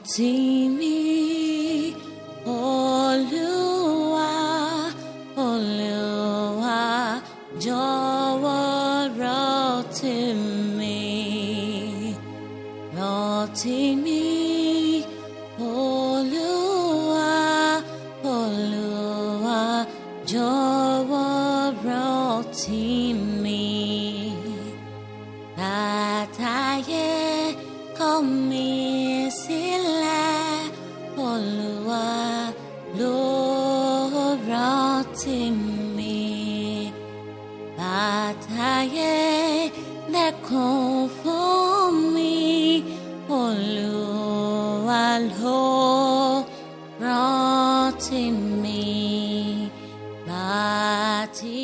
Rántí mi, Olúwa, Olúwa, jọ̀wọ́ rántí mi. Rántí mi, Olúwa, Olúwa, jọ̀wọ́ rántí mi. Látayé kọ̀ mí sílẹ̀, Olúwa ló rántí mi. Látayé lẹ́kùn fún mi, Olúwa ló rántí mi. Láti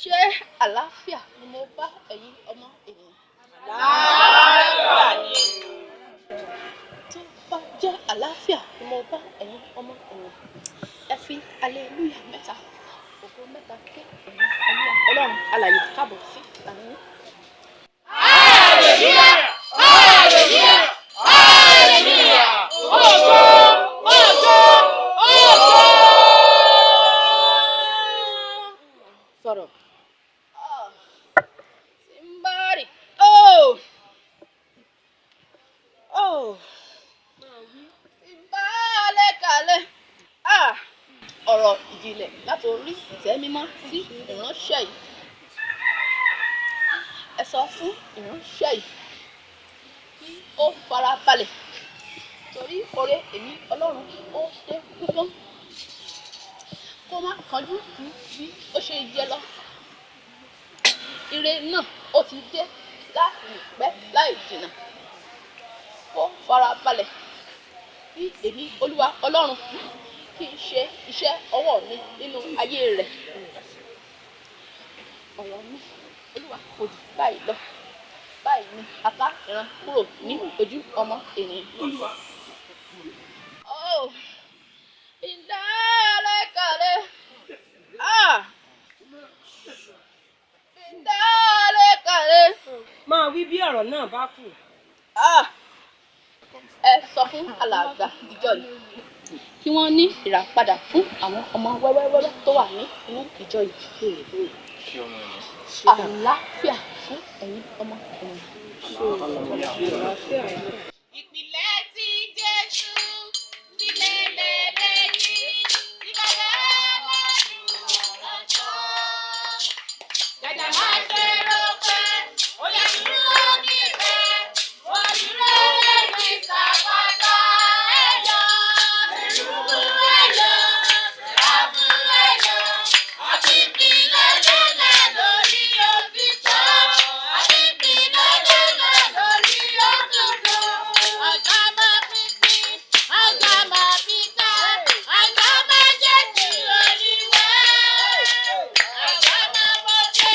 ṣé àlàáfíà ni mo bá ẹ̀yin ọmọ ènìyàn. Àlàáfíà ni. Tó bá jẹ́ àlàáfíà ni mo bá ẹ̀yin ọmọ ènìyàn ẹ fi hallelujah mẹ́ta ògo mẹ́ta ké ẹ̀yin olúwa ọlọ́run alààyè káàbọ̀ sí àárín. Hallelujah! Hallelujah! Hallelujah! Ògo! Ògo! Ògo! Sọ̀rọ̀. Somebody. Oh! Oh! Ìbálẹ̀kalẹ̀. Ọ̀rọ̀ ìjìnlẹ̀ láti orí ìtẹ́ mímọ́ sí ìránṣẹ́ yìí. Ẹ sọ fún ìránṣẹ́ yìí kí ó fara balẹ̀ torí oore èmi Ọlọ́run ó dé púpọ̀. Kó má kánjú ju bí ó ṣe yẹ lọ. Ire náà ó ti dé láìpẹ́ láì jìnnà. Kó fara balẹ̀ kí èmi Olúwa Ọlọ́run kí n ṣe iṣẹ́ ọwọ́ mi nínú ayé rẹ̀. Ọ̀rọ̀ mi Olúwa kò jù báyìí lọ. Báyìí ni apá ìran kúrò ní ojú ọmọ ènìyàn. Ìdálẹ́kalẹ̀. Ìdálẹ́kalẹ̀. Máa wí bí ọ̀rọ̀ náà bá kù. Ẹ sọ fún alàgbà ìjọ yìí kí wọ́n ní ìràpadà fún àwọn ọmọ wẹ́wẹ́wẹ́wẹ́ tó wà ní inú ìjọ yìí. Àlàáfíà fún ẹ̀yin ọmọ ènìyàn. Ìpìlẹ̀ tí Jésù sílẹ̀ lẹ́lẹ́yìn tí bàbá wọn jù ọ̀rọ̀ tán. Jàjà máa ṣe rò pé ó yẹ dúró níbẹ̀, ó dúró lẹ́nu ìsàpàtà ẹ̀yọ́. Èrúwú ẹ̀yọ́, ṣèráfù ẹ̀yọ́, àti ìpìlẹ̀ lẹ́lẹ́ lórí òtítọ́, àti ìpìlẹ̀ lẹ́lẹ́ lórí òdodo. Ọjọ́ máa fi pín, ọjọ́ máa fi ká, ọjọ́ máa jẹ́ ti oríwá. Ọjọ́ máa wọ́ pé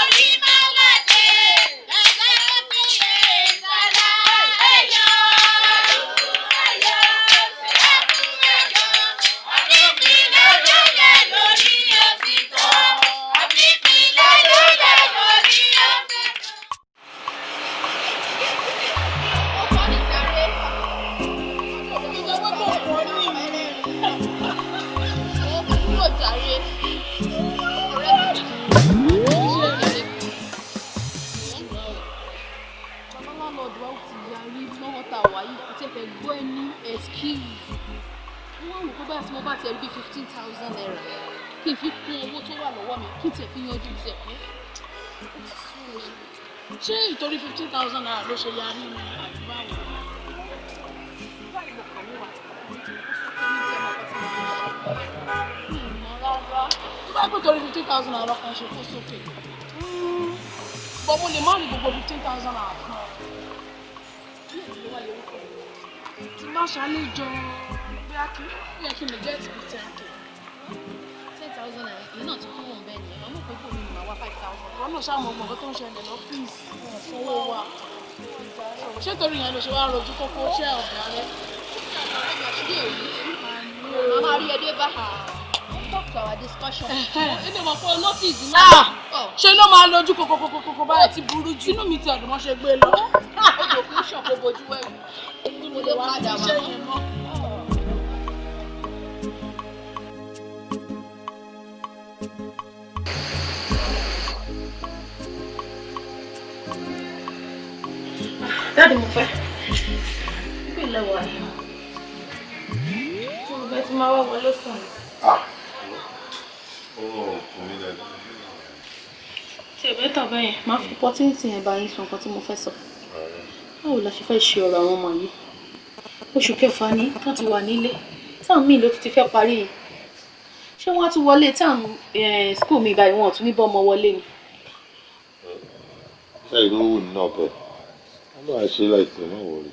orí máa wá dé, ẹgbẹ́ fi lè sára ẹ̀yọ́. Ẹ̀yọ́, ṣèráfù ẹ̀yọ́, àti ìpìlẹ̀ lẹ́lẹ́ lórí òtítọ́, àti ìpìlẹ̀ lẹ́lẹ́ lórí òdodo. £15,000 kí n fi kún owó tó wà lọ́wọ́ mi kí n tiẹ̀ fi yanjú tiẹ̀ pé ó ti sú mi. Ṣé ìtorí £15,000 ló ṣe yarí ni àbí báwo? Báyìí mo kàn wíwà àwọn tí mo kó sókè ní tí ẹ máa kọ́ sí mi. Mi ò mọ̀ rárá. Tó bá pè torí £15,000 lọ́kàn ṣe kó sókè. Bọ́ mo lè má rí gbogbo £15,000 fún ọ. Bí èmi ló wà lórí kọ̀. Tí má ṣàlejò bí a kì í yẹ kí n lè get to 10K. 10,000 èyí náà ti kúrò ń bẹ́ẹ̀ ni ọmọ òpópó mi ni màá wá 5,000. Wọ́n náà ṣáà mọ ọgbọ̀n tó ń ṣẹlẹ̀ lọ́fíìsì fún owó wa. Ṣé torí yẹn ló ṣe wá rojú kókó ṣé ọ̀gá rẹ̀? Màmá rí ẹdẹ bá. Talk to our discussion. Ẹni mọ̀ pé notice náà ṣé ló máa lójú kókókókókó báyìí ti burú jù. Inú mi ti ọ̀dùn mọ́ ṣe gbé lọ. Ojo kún ṣọ̀kò bojú wẹ̀rù. Mo lè padà wá. Dáàdì mo fẹ́. Bí ilẹ̀ wà yìí. Tí mo fẹ́ ti máa wá wọlé sùn. Tí ẹ bẹ́ẹ̀ tàbí yẹn, máa fi opportunity yẹn bá yín sọ nǹkan tí mo fẹ́ sọ. Báwo la ṣe fẹ́ ṣe ọ̀rọ̀ àwọn ọmọ yìí? Oṣù kẹfà ni wọ́n ti wà nílé. Táwọn míì ló ti fẹ́ parí yìí. Ṣé wọ́n á tún wọlé táwọn school mi báyìí wọn ò tún ní bọ́ ọmọ wọlé ni? Ṣé ìlú wù ní náà bẹ́ẹ̀? Wọ́n máa ṣe láìpẹ́ náà wọlé.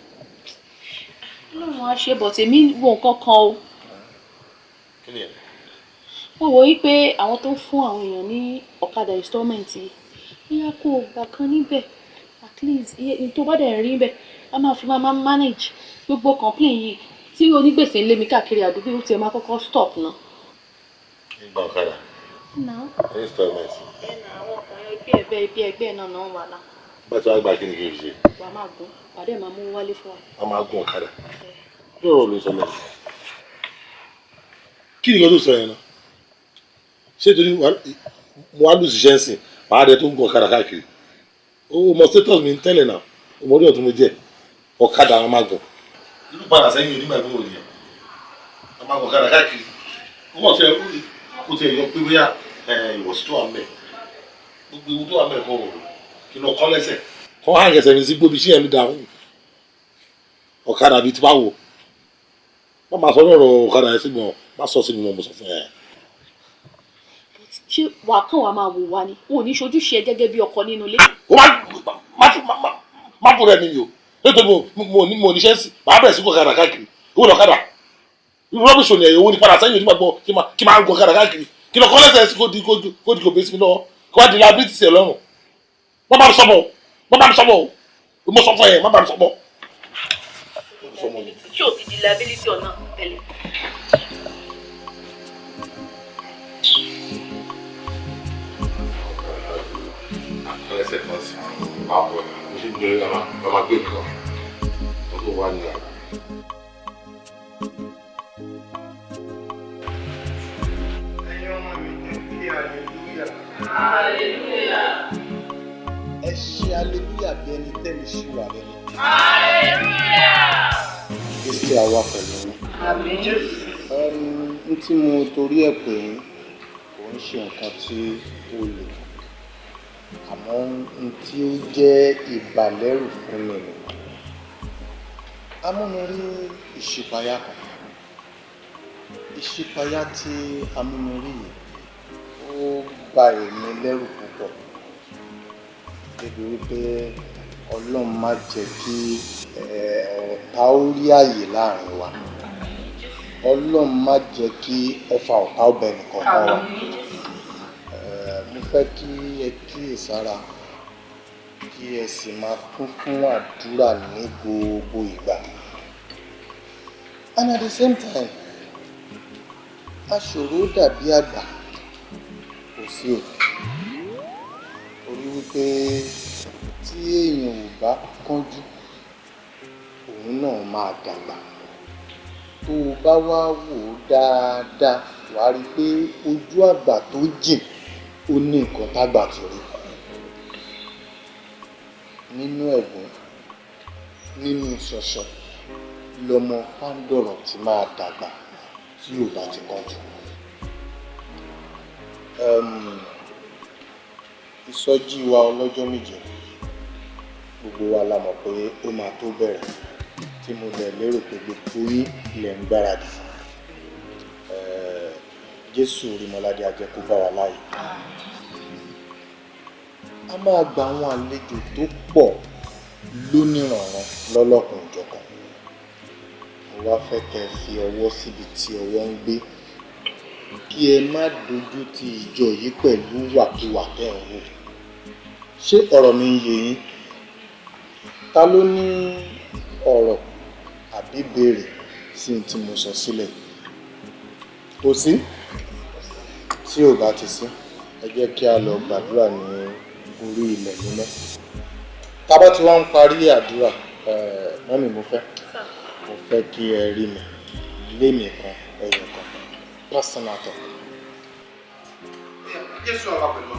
Ọlọ́run á ṣe bọ̀ tèmi wo nǹkan kan o. Kí ni ẹ̀? Wọ́n wò wípé àwọn tó ń fún àwọn èèyàn ní ọ̀kadà installment yìí bóyá kó o gbà kan níbẹ̀ at least iye tó bá dẹ̀ rí bẹ̀ a máa fi máa manage gbogbo complain yìí tí onígbèsè ń lé mi káàkiri àdúgbò ó tiẹ̀ máa kọ́kọ́ stop ná. Ìgbà ọ̀kadà. Installment. Àwọn ọkùnrin ẹgbẹ́ náà náà wà náà. Bá tí wàá gba kí ni kí n fi ṣe? Wàá máa gùn, pàdé máa mú wálé fún wa. A máa gun ọ̀kadà. Bí ọ̀rọ̀ ló sọ lẹ́yìn. Kí ni nǹkan tó sọ yẹn náà? Ṣé torí mo wá lù síṣẹ́ ń sìn, màá dẹ tó ń gun ọ̀kadà káàkiri? O mọ status mi ń tẹ́lẹ̀ náà, ọmọdé ọ̀tún mo jẹ́, ọ̀kadà àwọn máa gùn. Irú padà sẹ́yìn onígbà tó wò ni ẹ̀. A máa gun ọ̀kadà káàkiri. Ó mọ̀ sí ẹ kó tiẹ̀ yọ pé bóyá ìwọ̀sí tó wà mẹ́. Gbogbo ewu tó wà mẹ́ kọ́ kí lọ kọ́ lẹ́sẹ̀. Kọ́ hàn kẹsẹ̀ mi sí gbóbi sí ẹ̀mí dáhùn. Ọ̀kadà bíi ti bá wò. Wọ́n máa sọ lọ́rọ̀ ọ̀kadà yẹn sí mi ọ̀, má sọ sí mi mọ̀ mo sọ fún ẹ. Ṣé wàá kàn wá máa wò wá ni? O ò ní ṣojúṣe ẹ gẹ́gẹ́ bí ọkọ nínú ilé. Ó má fún rẹ̀ mi ni o. Nítorí mo níṣẹ́ sí, màá bẹ̀rẹ̀ sí kó ọ̀kadà káàkiri. Ìwọ lọ̀kadà. Rọ́bìṣì ò ní ẹ̀yọ̀ owó ní padà sẹ́yìn onígbàgbọ́ kí máa ń gun ọ̀kadà káàkiri. Kí lọ kọ́ lẹ́sẹ̀ sí kó di kò bẹ́sí mi lọ́wọ́. Kó wá di liability sí ẹ lọ́rùn. Má bá mi sọ́mọ̀ o. Mo sọ fún ẹ, má bá mi sọ́mọ̀. Ṣé o ti di liability ọ̀nà tẹ́lẹ̀? Ẹsẹ̀ kan sí àpò ẹ̀ mo ṣe ń gbé ọmọ gbé nǹkan tó tó wá ní àná. Ẹ̀yin ọmọ mi ẹ kí hallelujah. Hallelujah. Ẹ ṣe hallelujah bí ẹni tẹ́lẹ̀ ṣì wà lẹ́nu. Hallelujah. Kristi àwa pẹ̀lú yín. Àmín. N tí mo torí ẹ̀ pé kò ń ṣe nǹkan tí ó lè. Àmọ́ n tí ó jẹ́ ìbàlẹ́rù fún mi ni amúnirí ìṣípayá kan. Ìṣípayá tí amúnirí yìí ó bà èmi lẹ́rù púpọ̀ débi wípé Ọlọ́run má jẹ́ kí ọ̀tá ó rí àyè láàrin wa. Ọlọ́run má jẹ́ kí ọfà ọ̀tá ó bẹ nìkan kan wa. Mo fẹ́ kí ẹ kíyèsára kí ẹ sì máa kún fún àdúrà ní gbogbo ìgbà. And at the same time, aṣòro dàbí àgbà kò sí o. Orí wípé tí èèyàn ò bá kánjú, òun náà máa dàgbà. Tó o bá wá wò ó dáadáa, wàá rí i pé ojú àgbà tó jìn ó ní nǹkan tágbà ti rí. Nínú ẹ̀gún, nínú ṣọ̀ṣọ̀ lọmọ Pándọ̀rọ̀ ti máa dàgbà tí ò bá ti kánjú. Ìsọjí wa ọlọ́jọ́ méje gbogbo wa la mọ̀ pé ó máa tó bẹ̀rẹ̀ tí mo lè lérò pé gbogbo yín lè ń gbáradì. Jésù Orímọládé á jẹ́ kó bá wa láàyè. A máa gba àwọn àlejò tó pọ̀ lóníranran lọ́lọ́kùn ìjọ̀kan. Mo wá fẹ́ kẹ́ ẹ fi ọwọ́ síbi tí ọwọ́ ń gbé kí ẹ má dojú ti ìjọ yìí pẹ̀lú wàkiwà tẹ́ ẹ̀ ń wò. Ṣé ọ̀rọ̀ mi ń yé yín? Ta ló ní ọ̀rọ̀ àbí béèrè sí ohun tí mo sọ sílẹ̀? Kò sí? Tí ò bá ti sí, ẹ jẹ́ kí a lọ gbàdúrà ní orí ilẹ̀ mímọ́. Tá bá ti wá ń parí àdúrà, mọ́mì mo fẹ́ kí ẹ rí mi lémi kan ẹ̀yìn kan personal talk. Jésù àwa pẹ̀lú.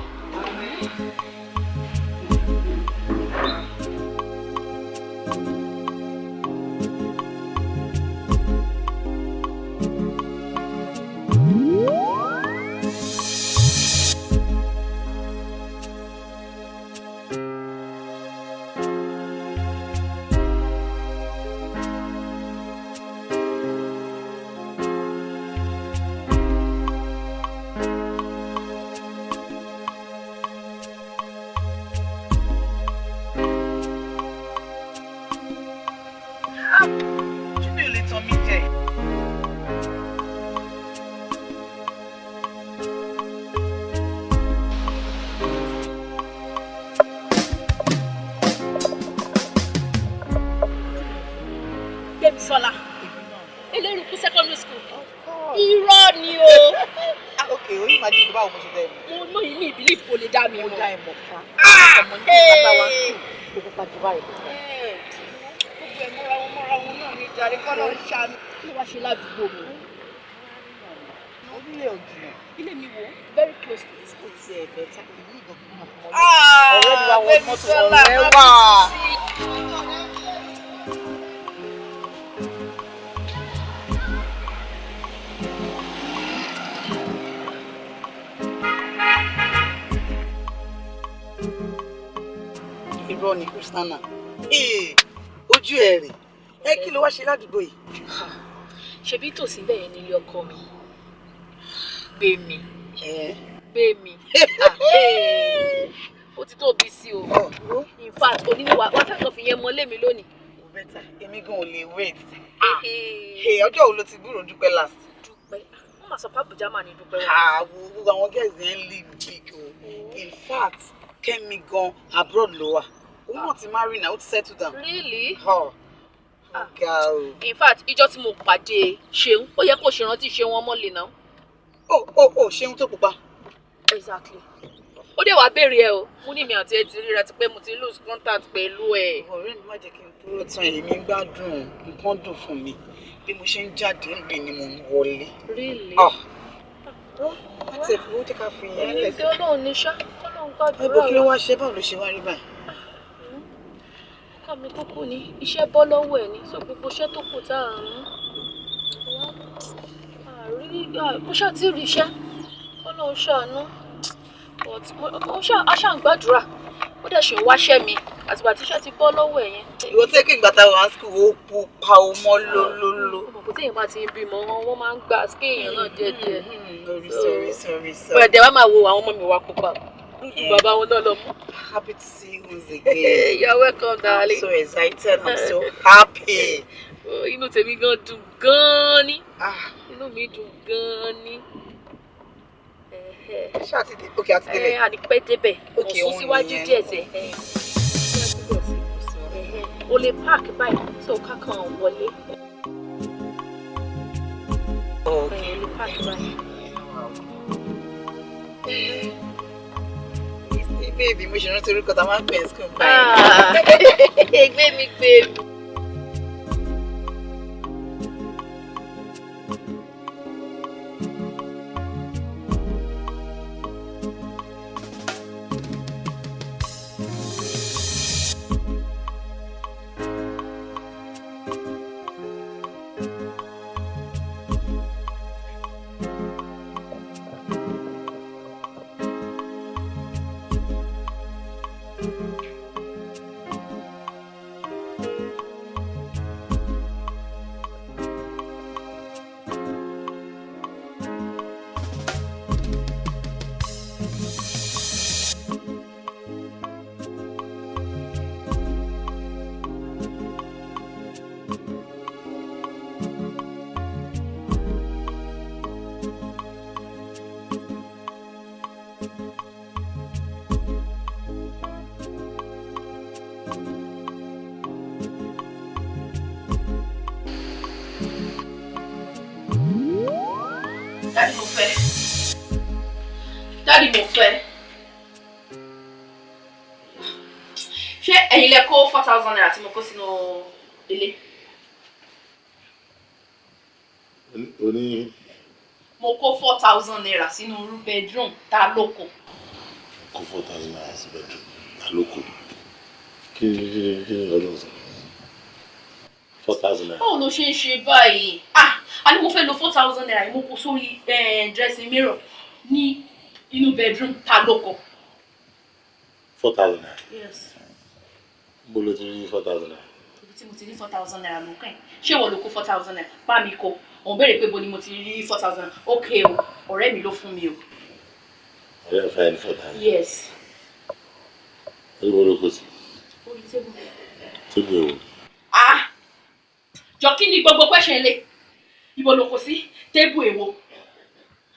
ni o. Ok, ó ní máa jí báwo mo ṣe dá ẹ mọ̀. Mo mọ ìmí ìbílẹ̀ kò lè dá mi mọ̀. Mo dá ẹ mọ̀ ká. Ọmọ ní bàbá wa sí gbogbo pàjù báyìí. Gbogbo ẹ̀ mọ́ra wọn náà ní ìdarí kọ́ lọ́ọ́ ṣàánú. Kí ló wá ṣe ládùúgbò mi? Orílẹ̀ òjì. Ilé mi wò very close to this Ó ti ẹ̀ bẹ̀ta ìlú ìgbọ̀ngàn máa fọmọ́ lọ. ọ̀rẹ́ mi wá wọ mọ́tò ọ̀rẹ́ wà. Irọ́ ni Kristiana. Ojú ẹ̀ rè. Kí ló wá ṣe ládùúgbò yìí? Ṣebí tòsí bẹ́ẹ̀ nílé ọkọ mi. Gbé mi. Ó ti tóbi sí o. In fact, oníwà wọ́n fẹ́ kàn fi yẹn mọ lé mi lónìí. Kò bẹ́tà, èmi gan ò lè wait. Ọjọ́ wo ló ti gbúròó Dúpẹ́ last? Dúpẹ́. Wọ́n máa sọ pé Àbújá máa ní Dúpẹ́ wọn. Gbogbo àwọn girls yẹn ń live big o. In fact, Kẹ́mi gan abroad ló wà. Òun náà ti marry now, ó ti settle down. Really? Ọ̀gá o. In fact, ìjọ́ tí mo pàdé Ṣeun, ó yẹ kó ṣe rántí Ṣeun ọmọ lè náà. Ṣeun tó pupa. Exactly. Ó dẹ̀ wá béèrè ẹ o. Mo ní mi àti ẹ ti ríra ti pé mo ti lose contact pẹ̀lú ẹ. Ọ̀rẹ́ mi má jẹ́ kí n dúró tán èmi ń gbádùn nǹkan dùn fún mi. Bí mo ṣe ń jáde níbi ni mo ń wọlé. Really? Láti ẹ̀fọ́ ó jẹ́ ká fi yẹn Èyí tí Ọlọ́run ní ṣá, Ọlọ́run gbàdúrà. Ẹ̀bùn kí ló wá ṣe báwo ló ṣe wá rí báyìí? Ọkọ mi kúkú ni iṣẹ́ bọ́ lọ́wọ́ ẹ̀ ní so gbogbo iṣẹ́ tó kù tá à ń mo ṣáà ti rí iṣẹ́ Ọlọ́run ṣàánú a ṣáà ń gbàdúrà ó dẹ̀ ṣe ń wáṣẹ́ mi àtìgbà tíṣẹ́ ti bọ́ lọ́wọ́ ẹ̀ yẹn. Ìwọ tí kí ìgbà táwọn á sùkúl ó pupa ó mọ́ lólóló. Ọmọ tí èèyàn bá ti ń bímọ wọ́n máa ń gbà sí èèyàn náà díẹ̀díẹ̀. Sorry. Bẹ̀rẹ̀ wá máa wo àwọn ọmọ mi wá pupa bàbá wọn náà lọ mú. Happy to see you once again. You're welcome, darling. I'm so excited. I'm so happy. Inú tèmi gan dùn gan ni. Inú mi dùn gan ni. Ṣé àti dé? Okay, àti délé. Àdìpẹ́ débẹ̀. Okay, òun síwájú díẹ̀ tẹ̀. O lè páàkì báyìí tí o kákan wọlé. O lè páàkì báyìí. Baby, mo ṣe rántí orúkọ tá a máa ń pè ní school báyìí. Gbé mi. Daddy mo fẹ́. Ṣé ẹ̀yin lẹ kó 4,000 naira tí mo kó sínú ilé? Mo kó 4,000 naira sínú bedroom ta lóko. Kó 4,000 naira sí bedroom ta lóko. Kí ni ọdún sọ? 4,000 naira. Báwo ló ṣe ń ṣe báyìí? A ní mo fẹ́ lo 4,000 naira mo kó sórí dressing mirror ní inú bedroom ta lóko. 4,000 naira. Yes. Bó ló ti rí 4,000 naira? Ibi tí mo ti rí 4,000 naira ló kàn. Ṣé wọ́n ló kó 4,000 naira? Bá mi kó. Òun béèrè pé bo ni mo ti rí 4,000. Okay o, ọ̀rẹ́ mi ló fún mi o. Ọ̀rẹ́ fẹ́ ní 4,000. Yes. Ibo ló kó sí? Orí tébù. Tébù èwo? Jọ kí ni gbogbo question lé? Ibo ló kó sí? Tébù èwo?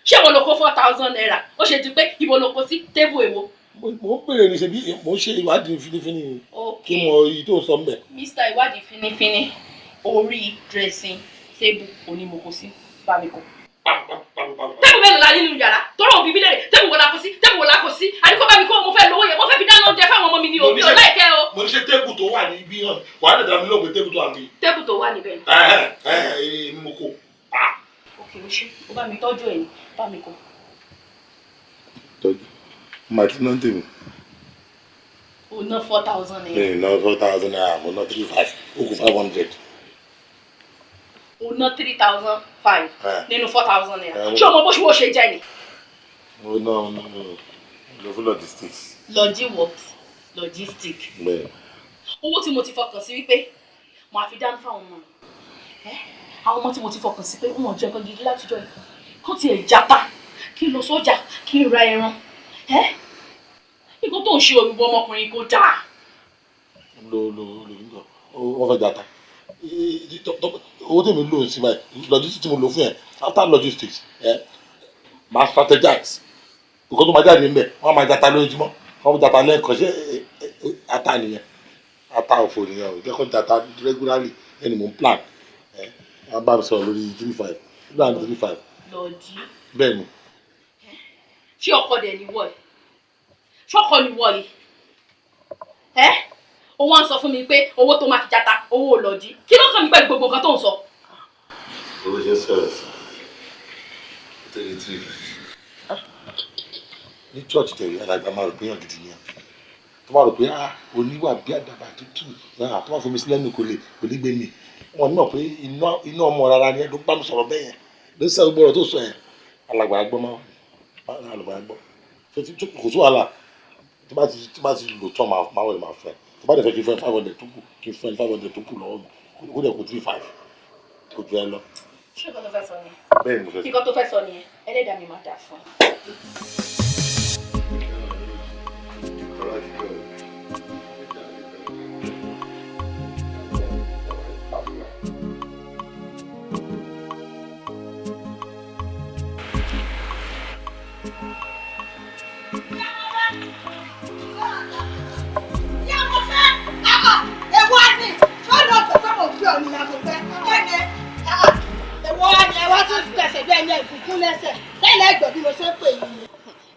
Ṣé wọ́n ló kó 4,000 naira? Ó ṣe ti pé ibo ló kó sí? Tébù èwo? Mo ń bèrè ní ṣe bí mo ṣe ìwádìí fínífíní kí mo èyí tó sọ mbẹ. Mr. ìwádìí fínífíní orí dressing table onímọ̀kọ sí bámi kọ. tẹ́bù mélòó la nínú yàrá tọ́rọ̀ òbí mi lẹ́rẹ̀ tẹ́bù wo la kó sí tẹ́bù wo la kó sí àdìkọ́ bá mi kó mo fẹ́ lówó yẹn mo fẹ́ fi dáná oúnjẹ fáwọn ọmọ mi ní òbí ò láìkẹ́ o. mo ní ṣe tébù tó wà níbí hàn wàá lè dàbí lóògbé tébù tó wà níbí. tẹ́bù tó wà níbẹ̀ ni. mo kó. òkè o ṣe o bá mi tọ́jú ẹ̀ ní bá mi kó. tọ́jú màtí náà ń tèmi. o ná 4,000 naira. mi ná 4,000 naira mo ná 3,500 ó kù 500. o ná 3,500 nínú 4,000 naira ṣé o mọ bó ṣe jẹ́ ni. mo ná lọ fún logistics. logistic. bẹ́ẹ̀. owó tí mo ti fọkàn sí wípé mo àfi dáná fáwọn ọmọ mi àwọn ọmọ tí mo ti fọkàn sí pé wọn ò jẹ nǹkan gidi látijọ́ yìí kó tiẹ̀ jápa kí n lọ sọ́jà kí n ra ẹran nǹkan tó ń ṣe òyìnbó ọmọkùnrin kò dáa. wọ́n fẹ́ jata owó tèmi lò sí báyìí logistics tí mo lò fún yẹn after logistics máa strategize nǹkan tó máa jáde ń bẹ̀ wọ́n máa jata lójúmọ́ wọ́n máa jata lẹ́ẹ̀kan ṣé ata nìyẹn ata òfò nìyẹn o jẹ́kọ́ jata regularly ẹni mò ń plan wọ́n bá mi sọ̀rọ̀ lórí 3,500 lórí 3,500. lọ́ọ̀dì. bẹ́ẹ̀ ni. ṣé ọkọ dẹ̀ ni wọ̀ ẹ́ ṣọ́kọ ni wọ̀ yìí ó wá ń sọ fún mi pé owó tó máa fi jata owó lọ́ọ̀dì kí ló kàn mí pẹ̀lú gbogbo nǹkan tó ń sọ. owó ṣe sọ̀rọ̀ sí 33. ní church tẹ̀lé alàgbà máa rò pé yàn gidi ni tó máa rò pé oníwà bí àdàbà tútù tó máa fomi sílẹ̀ nù kò lè gbé mi wọn ní mọ̀ pé iná ọmọ rárá ni ẹ ló bá mi sọ̀rọ̀ bẹ́ẹ̀ yẹn ló ń sẹ́ gbọ́dọ̀ tó sọ yẹn alàgbà gbọ́ máa alàgbà gbọ́ kò sí wàhálà tí bá ti lò tán máa wọlé máa fẹ́ tó bá dẹ̀ fẹ́ kí n fẹ́ 500 tó kù kí n fẹ́ 500 tó kù lọ́wọ́ mi kó dẹ̀ kó 3,500 kó ju ẹ lọ. ṣé nǹkan tó fẹ́ sọ ni. bẹ́ẹ̀ ni mo fẹ́ sọ. nǹkan tó fẹ́ sọ nìyẹn ẹlẹ́dàá mi máa dà fún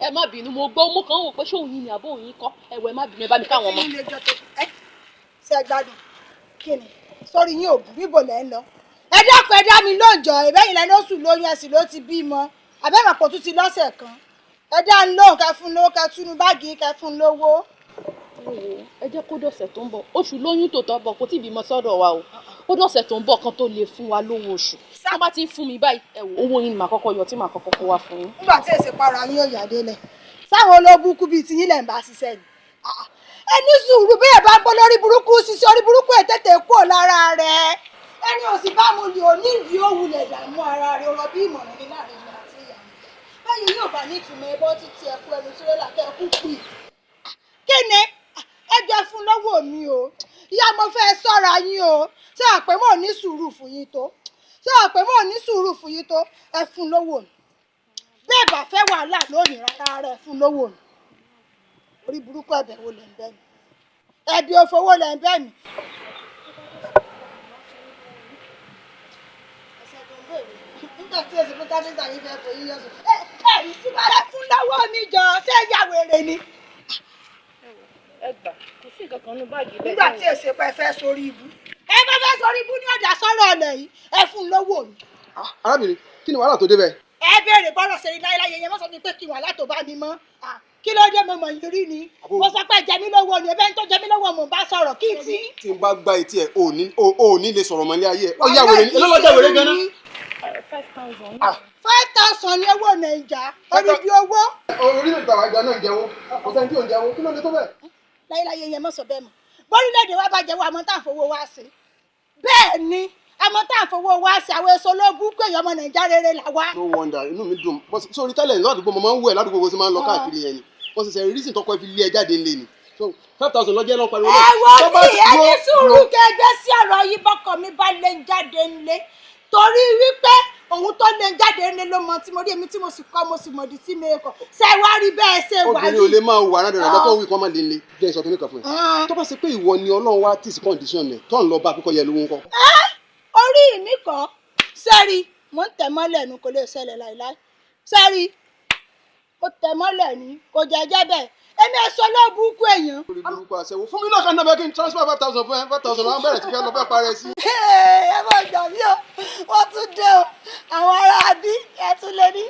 ẹ má bínú mo gbọ́ mo kàn ń wò pé ṣé òun yìí ni àbó òun yìí kọ́ ẹ̀wọ̀ ẹ má bínú ẹ bá mi káwọn ọmọ. ṣe gbádùn kí ni sórí yín òògùn bíbò lẹ́ ń lọ ẹ dákun ẹ dá mi lóòjọ́ ìbẹ́yìn lẹ́nu oṣù lóyún ẹ̀sìn ló ti bímọ àbẹ́mọ̀pọ̀ tún ti lọ́sẹ̀ kan ẹ dá ń lóhùn kẹ fún lówó kẹ túnú báàgì kẹ fún lówó. ẹ jẹ́ kó dọ̀sẹ̀ tó ń bọ̀ oṣù lóyún tó tọ́ bọ̀ kó tí ì bímọ sọ́dọ̀ wa o ó dọ̀sẹ̀ tó ń bọ̀ kan tó lè fún wa lówó oṣù tó bá ti ń fún mi báyìí ẹ wò owó yín ni màá kọ́kọ́ yọ tí màá kọ́kọ́ kó wá fún yín. nígbà tí èsì para yín ò yà délẹ̀ sáwọn olóbùkún bíi tiyín lẹ̀ ń bá ṣiṣẹ́ ni ẹni sùúrù bí ẹ bá gbọ́ lórí burúkú ṣiṣẹ́ orí burúkú ẹ̀ tètè kúrò lára rẹ̀ ẹni ò sì bá mu lè ò ní ìdí òwú lẹ̀ dààmú ara rẹ̀ ọ̀rọ̀ bí ìmọ̀ràn ní láàrin ìlú àti ìyàwó báyìí yóò bá ní ìtumọ̀ ẹbọ títí ẹkú ẹnu tirẹ́là kẹ́ ẹkú pì kí ni ẹ jẹ́ fún lọ́wọ́ mi o ìyá mo fẹ́ sọ́ra yín o ṣé àpè mò ní sùúrù fún yín tó ṣé àpè mò ní sùúrù fún yín tó ẹ fún lọ́wọ́ mi bẹ́ẹ̀ bá fẹ́ wàhálà lónìí rárá rẹ̀ fún lọ́wọ́ mi orí burúkú ẹ̀bẹ̀ wo lẹ̀ ń bẹ̀ mí ẹ̀bí òfowó lẹ̀ ń bẹ̀ mí. nígbà tí èsì fún káfíńtà yìí fẹ́ fòyí yọ sùn ẹ̀yìn tí wàá fún lọ́wọ́ mi jọ ṣé ìyá wèrè ni. ẹ gbà kò sí nǹkan kan ní báàgì bẹ́ẹ̀. nígbà tí èsì pẹ́ fẹ́ sórí ibú ẹ bá fẹ́ sórí ibú ní ọjà sọ́rọ̀ ọ̀lẹ̀ yìí ẹ fún lọ́wọ́ mi. arábìnrin kí ni wàhálà tó débẹ̀. ẹ béèrè bọ́rọ̀ ṣe ní láyéláyé yẹn wọ́n sọ mi pé kí wàhálà tó bá mi mọ́ kí ló dé mo mọ̀ yín rí ni mo sọ pé jẹ mí lówó ni ẹbẹ́ ń tó jẹ mí lówó mo bá sọ̀rọ̀ kí n tí. tí n bá gba etí ẹ ò ní lè sọ̀rọ̀ mọ́ ilé ayé ẹ ọ̀ya wèrè ni elólọ́jà wèrè gan-an. 5,000. 5,000 ni owó nàìjà orí bí owó. orílẹ̀-èdè tàwa ìgbà náà ń jẹ́wọ́ kò sẹ́ni tí ò ń jẹ́wọ́ kí ló dé tó bẹ́ẹ̀. láyéláyé yẹn mọ̀ sọ bẹ́ẹ̀ mọ̀ bórílẹ̀-èdè wa bá jẹ́wọ́ àmọ́ tá à ń fowó wá sí bẹ́ẹ̀ ni àmọ́ tá à ń fowó wá sí àwọn èso ológun pé ọmọ nàìjà rere là wá. no wonder inú mi dùn sórí tẹ́lẹ̀ ládùúgbò mo máa ń wú ẹ̀ ládùúgbò bó ṣe máa ń lọ káàkiri yẹn ni wọ́n ṣẹ̀ṣẹ̀ reason tọkọ fi lé ẹ jáde ńlẹ̀ ni so 5,000 lọ́jẹ́ náà pariwo. ẹ wo ní ẹni sùúrù kẹgbẹ́ sí ọ̀rọ̀ yìí bọ́kọ mi bá lè jáde ńlẹ̀ torí wípé òun tó lè jáde ńlẹ̀ ló mọ tí mo rí èmi tí mo sì kọ́ mo sì mọ̀dí tí mi kọ̀ ṣe wá rí bẹ́ẹ̀ ṣe wà yìí. obìnrin ò lè máa wà rádà rádà tó ń wí kọ́ máa lè le jẹ́ ìsọ̀tún nìkan fún ẹ tó bá ṣe pé ìwọ ni Ọlọ́run wá tìsí condition ẹ̀ tó ń lọ bá pípọ̀ yẹ lówó ńkọ́. orí mi kọ́ sẹ́rí mo ń tẹ̀ mọ́lẹ̀ nu kò lè ṣẹlẹ̀ láìláì sẹ́rí ó tẹ̀ mọ́lẹ̀ ní kò jẹ́jẹ́ bẹ́ẹ̀ èmi ẹ̀sọ́ ló burúkú èèyàn. orí burúkú àṣẹwò fún mi náà kan náà bẹ́ẹ̀ kí n transfer 5,000 fún ẹ 5,000 àwọn bẹ̀rẹ̀ tí fẹ́ lọ fẹ́ parẹ́ sí. ẹ mọ̀ jọ mí o wọ́n tún dé o àwọn ará bí ẹ tún lé ní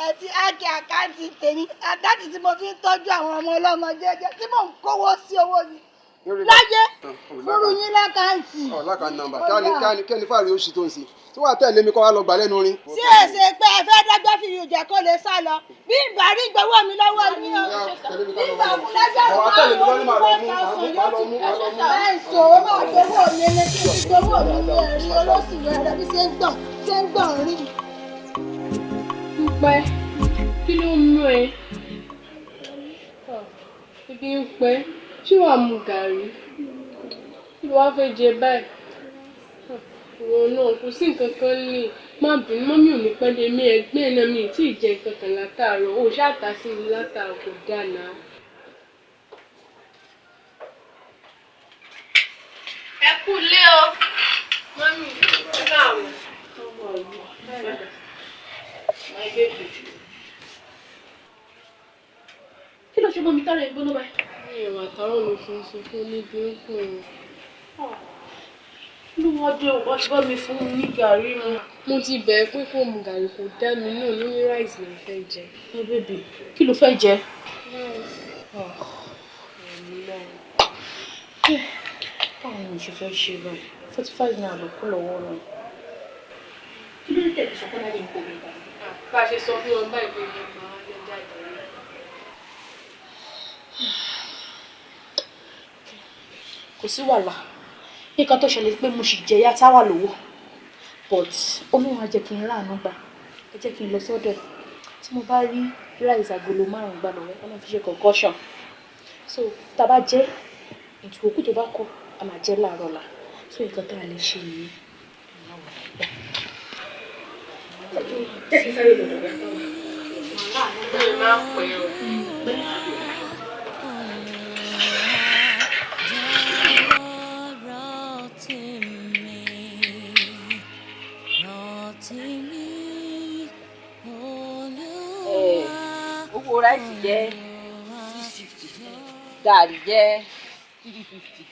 ẹ ti ákì àkáǹtì tèmi àkáǹtì tí mo fi ń tọ́jú àwọn ọmọ ọlọ́mọ jẹ́jẹ́ tí mò ń kówó sí owó mi láyé fúru yín lákàǹtì. lákàǹtì nọ́mbà kẹ́ni fàárí oṣù tó ń ṣe tí wàá tẹ̀lé mi kọ́ wa lọ gbà lẹ́nu orin. sí èsè pé ẹ fẹ́ dájọ́ fi ìjẹ́ kó lè sá lọ bí ìgbà rí ìgbowó mi lọ́wọ́ mi o bí ìgbà mú lẹ́jọ́ mi máa ń wọ́n ní 5,000 yóò ti ẹ̀ ṣòwò máa gbowó mi ní kí n gbowó mi ní ẹ̀rí olóṣù rẹ̀ bí ṣe ń gbọ̀n rí. Dúpẹ́ kí ló ń mú ẹ? Ebi ń pẹ́ ṣé wàá mu gàrí? Kí ló wá fẹ́ jẹ báyìí? Ìwọ náà kò sí nǹkan kan ní má bínú mọ́mí ò ní pẹ́ dé mi ẹgbẹ́ náà mi tí ì jẹ nǹkan kan látàárọ̀ ó ṣáàtà sí mi látàárọ̀ kò dáná. Ẹ kú lé o. Mọ́mí ẹ káàárọ̀. Ọmọ ìlú my baby. Kí ló ṣe mọ́ mi tára ẹ̀ gbóná báyìí? Ìwà àtàrọ̀ ló fi ń sunkún níbi ń kùn. Lúwọ́dé ò bá ti bá mi fún mi ní gàrí mu. Mo ti bẹ̀ẹ́ pé kó mu gàrí kò dá mi náà ní ráìsì ló fẹ́ jẹ. Ẹ bèbè kí ló fẹ́ jẹ? Báwo ni mo ṣe fẹ́ ṣe báyìí? 45 naira ló kú lọ́wọ́ rẹ̀. Kí ló dé tẹ̀lé sọ pé láyé ń kó mi báyìí? Bá a ṣe sọ fún wọn báyìí pé mo máa ń jẹ́ jáde rẹ̀. Kò sí wàhálà. Nǹkan tó ṣẹlẹ̀ pé mo sì jẹ yá táwà lówó but Olúwa jẹ́ kí n ráàánú gbà ẹ jẹ́ kí n lọ sọ́dọ̀ ẹ̀ tí mo bá rí ráìsì agolo 5 gbà lọ́wọ́ ọ̀nà fi ṣe concussion so tá a bá jẹ́ ìtùkú tó bá kọ́ a máa jẹ́ láàárọ̀ la so nǹkan tá a lè ṣe nìyẹn. Owó ráìsì jẹ́ 650, gààrí jẹ́ 350,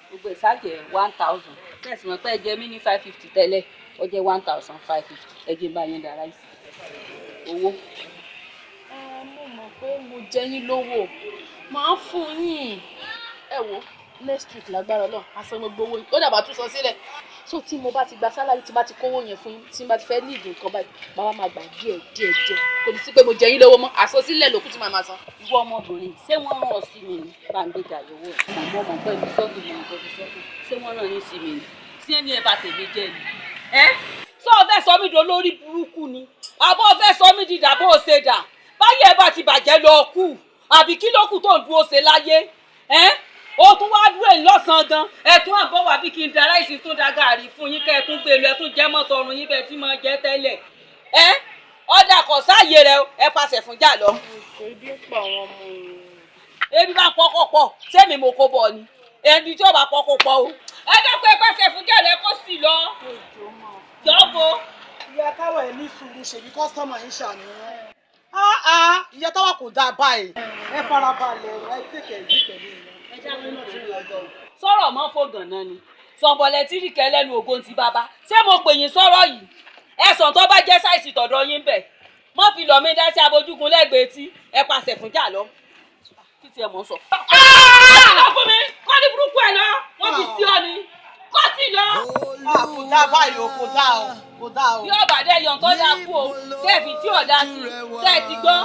gbogbo ìsájẹ̀ 1,000. Tẹ̀sí mọ̀ pé ẹ jẹ mí ní 550 tẹ́lẹ̀, ó jẹ́ 1,550. Ẹ jẹ́ bá yẹn dá ráìsì. Owó. Mo mọ̀ pé mo jẹ yín lówó, màá fún yín. Ẹ wo next week lágbára náà a san gbogbo owó yín ó dàbà tún san sílẹ̀ so tí mo bá ti gba sálárì tí bá ti kówó yẹn fún yín tí mo bá ti fẹ́ ní ìdí nǹkan báyìí màá máa gbà díẹ̀ kò ní sí pé mo jẹ yín lówó mọ́ àsọsílẹ̀ lòkù tí màá máa san. Ìwọ ọmọbìnrin ṣé wọ́n rán ọ sí mi ní báńgbéjà lówó ẹ̀ mọ̀ mọ̀ pé ibi sọ́ọ̀gì mọ̀ nǹkan fi sọ́ọ̀gì ṣé wọ́n rán ní sí mi ní sí ẹni ẹ bá tèmi jẹ́ ni. Sọ fẹ́ sọ mí di olórí burúkú ni àbọ̀ fẹ́ sọ mí di dàbọ̀ ṣe dà báyẹ̀ bá ti bàjẹ́ lọ kù àbí kí ló kù tó ń dúró ṣe láyé ó tún wá dúró ẹ̀ lọ́sàn-án gan ẹ̀ tún àbọ̀ wá bí kí n da ráìsì tó da gàrí fún yín kẹ́ ẹ̀ tún gbé lu ẹ̀ tún jẹ́ mọ́tò ọrùn yín bẹ́ẹ̀ tí mo jẹ́ tẹ́lẹ̀ ọ̀dà kọ̀ sáàyè rẹ ẹ pàṣẹ fún jà lọ. Ebi pa àwọn ọmọ yìí. Ebi bá pọ́kọ̀ pọ̀ sẹ́mi mo kó bọ̀ ni ẹni tí ó bá pọ́kọ̀ pọ̀ o ẹ dẹ́kun ẹ pàṣẹ fún jà lẹ kó sì lọ. Jọ́bọ̀. Ìyá táwa ẹ̀ ní sùúrù ṣèbí kọ́sítọ́mà yín ṣàníyàn. Ìyá táwa kò dáa báyìí. Ẹ farabalẹ̀ ẹ tètè yí pẹ̀lú ìyá. Sọ̀rọ̀ mọ́ fògàn náà ni sọ̀bọ̀lẹ̀ tìrìkẹ́ lẹ́nu ògo ti bàbá ṣé mo pè yín sọ̀rọ̀ yìí ẹ̀sán tó bá jẹ́ sáìsì tọ̀dọ̀ yín bẹ̀ mọ́ fi lọ́ọ́ mi dá sí abojúgun lẹ́gbẹ̀ẹ́ tí ẹ pàṣẹ fún jà lọ kí tiẹ̀ mọ̀ sọ. lọ fún mi kọ́ ní burúkú ẹ̀ lọ wọ́n fi sí ọ ni kọ́ sí lọ. Kò dá báyìí o kò dá o kò dá o. bí ọ̀bàdẹ yàn tó dáa kú o kẹ́ẹ̀fì tí ò dá sí ṣe ti gbọ́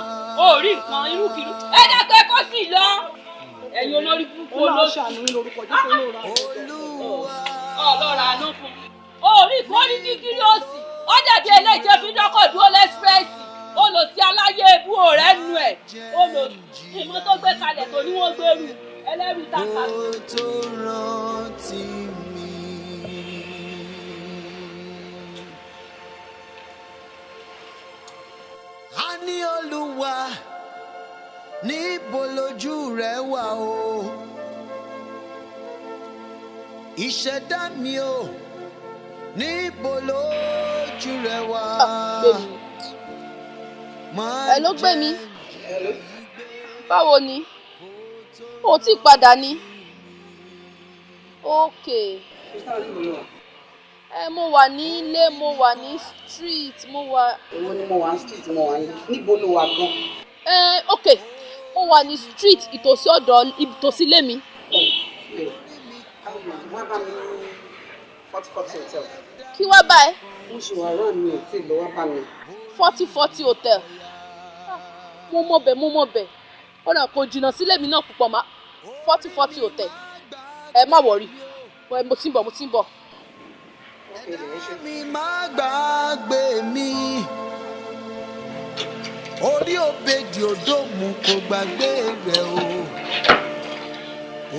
orí nǹkan irúkirú ẹ dẹ́kun ẹ kọ́ sí lọ. Ẹ̀yin olórí burúkú olóṣàánú lórúkọ Jésù ọlọ́ra àánú fún orí ìkórìí dígí lọ́sì ó dàbí eléjẹ́ fi dọ́kọ̀ dúró lẹ́sírẹ́sì ó lọ sí aláyé ebú ọ̀rẹ́ nu ẹ̀ ó lọ ìmọ̀ tó gbé kalẹ̀ tó ní wọ́n gbèrú ẹlẹ́rìí tàkà. ó tó rántí mi. a ní Olúwa níbo lójú rẹ wà o ìṣẹ̀dá mi o níbo lójú rẹ wà. ẹ ló gbé mi. Báwo ni? O ti padà ni? Okay. Mo wà ní ilé, mo wà ní street, mo wà. Èwo ni mo wà ní street, mo wà ní. Níbo ló wà gan? Okay. Mo wà ní street ìtòsí ọ̀dọ̀ ìtòsí ilé mi. Wá bá mi ní 4040 hotel. Kí wá bá ẹ? Mo ṣe wà rán mi ò tí ì lọ wá bá mi. 4040 hotel. Mo mọ̀ bẹ̀. Ó dà kò jìnnà sílé mi náà púpọ̀ má. 4040 hotel. Ẹ má worry. Mo ti ń bọ̀. Mi má gbàgbé mi. Orí òbejì odò mú kó gbàgbé rẹ̀ o.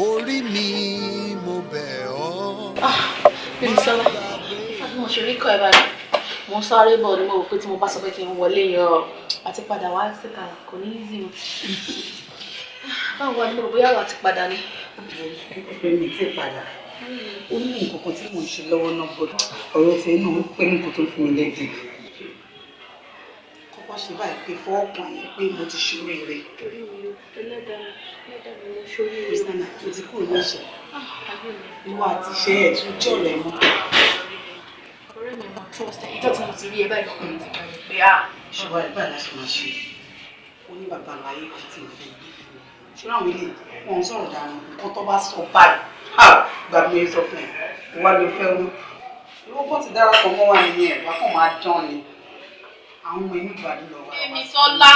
Orí mi mo bẹ̀ ọ́. Bímí sọ́lá, àti mo ṣe rí kọ́ ẹ báyìí. Mo sáré bọ̀ ni mo rò pé tí mo bá sọ pé kí n wọlé yọ àti padà wá síta kò ní easy mọ́. Báwo wá ni mo rò bóyá wà ti padà ni? Mi ti padà. Ó ní nǹkan kan tí mò ń ṣe lọ́wọ́ náà bọ̀dọ̀. Ọ̀rọ̀ tí inú ń pẹ́ nǹkan tó ń fún mi lẹ́jẹ̀. Kọ́kọ́ ṣe báyìí pé fọ́ọ̀kan yẹn pé mo ti ṣe oríire. Ẹlẹ́dàá mi ló ṣorí rẹ̀. Kristiana, mo ti kúrò ní ìṣẹ́. Ìwọ àti iṣẹ́ ẹ̀ tún jẹ́ ọ̀rẹ́ mọ́. Ọ̀rẹ́ mi máa trust ẹ̀. Ìjọ́ tí mo ti rí ẹ báyìí kò ní ti báyìí pé ṣùgbọ́n ẹ̀ báyìí láti máa ṣe. Ó ní bàbá àlàyé kan tí mo fẹ́ gbé fún un. Ṣùgbọ́n àwọn ilé wọn ń sọ̀rọ̀ dànù. Nǹkan tó bá sọ báyìí. Gbàgbé sọ fún ẹ. Ìwà ló fẹ́ wú. Ìwọ bó ti darapọ̀ mọ́ wa nìyẹn. Wà kàn máa dán ni. Àwọn ọmọ inú ìgbàdùn lọ wá. Bímí sọ́lá,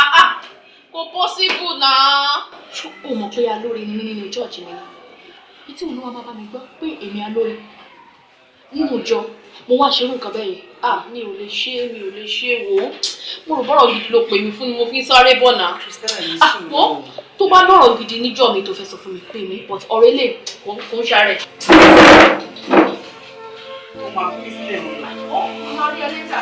kò possible náà. Ṣé o mọ̀ pé alóore ni mí nínú church mi ni? Ìtí òun wá máa bá mi gbọ́ pé èmi alóore. Nínú ìjọ, mo wá ṣerú nǹkan bẹ́ẹ̀ yẹn. Mi ò lè ṣe wò ó. Mo rò bọ́rọ̀ gidi ló pè mí fún ni mo fi ń sáré bọ̀ náà. Wọ́n tó bá lọ́rọ̀ gidi níjọ́ mi tó fẹ́ sọ fún mi pé mi but ọ̀rẹ́ lè kò ń ṣàrẹ̀. Ó máa fi sílẹ̀ lọ́la. Ó máa rí ẹ létà.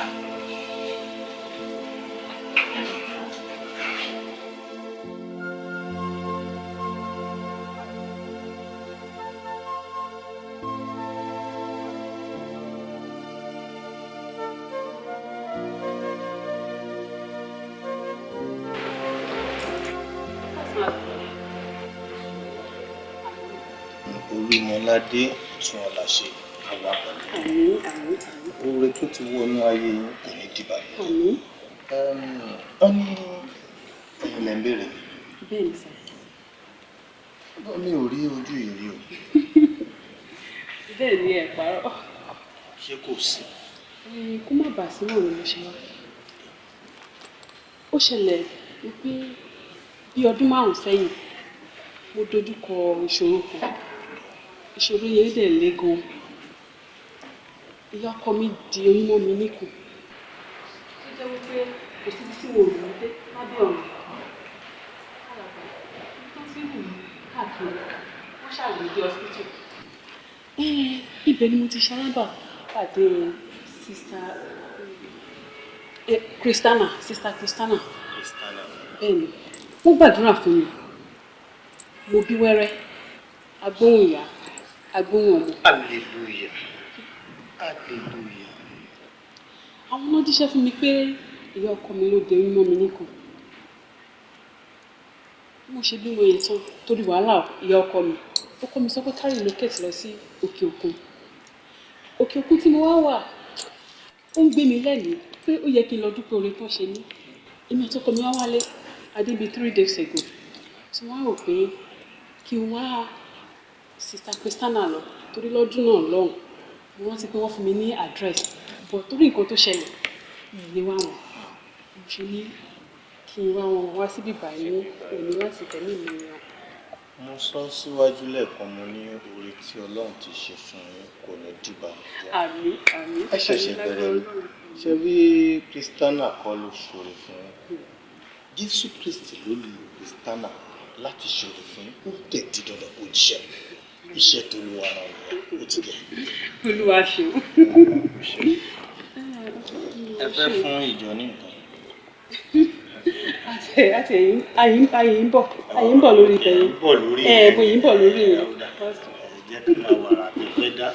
Olúmọládé tún ọ̀la ṣe àwa pẹ̀lú. Oore tó ti wọnú ayé yín kò ní dìbàjẹ́. Wọ́n ní ẹ̀yin lẹ́ ń béèrè. Bẹ́ẹ̀ni sà. Mi ò rí ojú ìrí o. Bẹ́ẹ̀ ni ẹ̀ parọ́. Ṣé kò sí? Kó má bàa sí náà ni mo ṣe wá. Ó ṣẹlẹ̀ wípé bí ọdún 5 sẹ́yìn mo dojú kọ ìṣòro kan. Ìṣòro yẹn dẹ̀ le gan. Ìyá ọkọ mi di oyún mọ́ mi níkùn. Ó jẹ́ wípé kò síbi tí mo rò wípé lábẹ́ ọ̀run. Tó ti wù mí káàkiri, wọ́n ṣàgbéjì hospital. Ibẹ̀ ni mo ti ṣalábà pàdé Kristiana. Bẹ́ẹ̀ni, wọ́n gbàdúrà fún mi. Mo bí wẹ́rẹ́, agbóhùn ìyá, agbóhùn ọmọ. Hallelujah. Àwọn náà jíṣẹ́ fún mi pé ìyá ọkọ mi ló dé oyún mọ́ mi níkùn. Mo ṣe bí mo yẹn tán torí wàhálà ìyá ọkọ mi sọ pé kárí lókètì lọ sí òkè òkun tí mo wá wà ó ń gbé mi lẹ́mìí pé ó yẹ kí n lọ dúpẹ́ oore tán ṣe mí. Èmi àti ọkọ mi wá wálé adébí 3 days ago tí wọ́n rò pé kí n wá Sister Christiana lọ torí lọ́dún náà lọ́hùn mo rántí pé wọ́n fún mi ní address but torí nǹkan tó ṣẹlẹ̀ mi ò lè wá wọn mo ṣe ní kí n wá wọn wá síbí báyìí ní òní láti tẹ̀lé mi wọn. Mo sọ síwájú lẹ́ẹ̀kan mo ní oore tí Ọlọ́run ti ṣe fún yín kò ní dìbàjẹ́. Àmín. Ẹ ṣẹ̀ṣẹ̀ bẹ̀rẹ̀ ni ṣé bí Christiana kọ́ ló ṣòro fún yín Jésù Kristi ló lu Christiana láti ṣòro fún yín ó dẹ̀ di dandan kó jíṣẹ́ iṣẹ́ tó lu ara rẹ̀ ó ti gẹ̀. Olúwa ṣeun. Ẹ fẹ́ fún ìjọ ní nǹkan. Àti àyè ń bọ̀ lórí tẹ̀yìn. Mo yìí ń bọ̀ lórí yẹn. Jẹ́ kí n máa wàrà tó fẹ́ dá.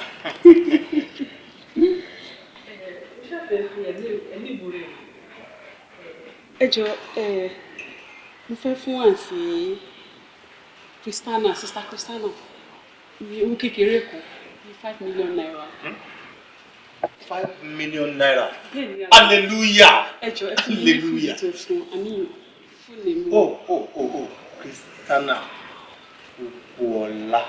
ẹ jọ mo fẹ́ fún àǹtí Christiana sister Christiana ní owó kékeré kan ní 5 million naira. 5 million naira. Hallelujah. ẹ jọ ẹ fún mi fún ètò fún àmì fún èmi. Oh Christiana Opoọlá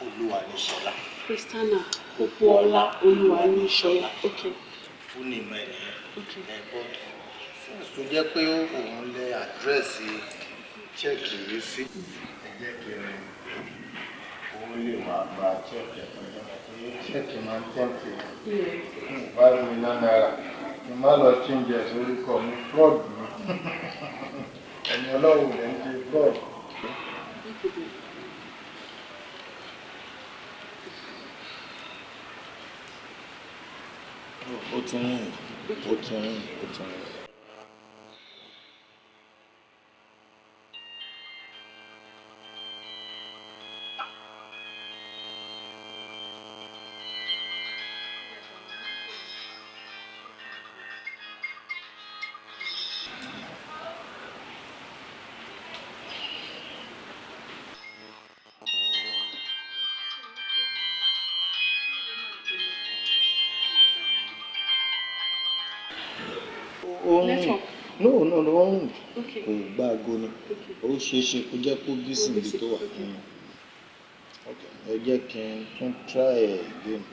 Olúwaníṣọlá. Christiana Opoọlá Olúwaníṣọlá. Okay. Fún ní ìmọ̀ ẹ̀yẹ. Okay. Tó jẹ́ pé òun lẹ àdírẹ́sì chẹ́ẹ̀kì yìí sí. Ẹ jẹ́ kí òun lè máa gba chẹ́ẹ̀kì ẹ̀fọ́ chẹ́ẹ̀kì máa ń tẹ́ǹtì. 5 million naira. Kí n má lọ change ẹ̀ sórí kọ́ mi fraud mi. Ẹni ọlọ́run lè ń ṣe fraud. Ó tún rìn. No, wrong. Okay. Kò gbá aago ni. Ó ṣeéṣe kó jẹ́ kó bí sí ibi tó wà. Okay. Ẹ jẹ́ kí n tún try again.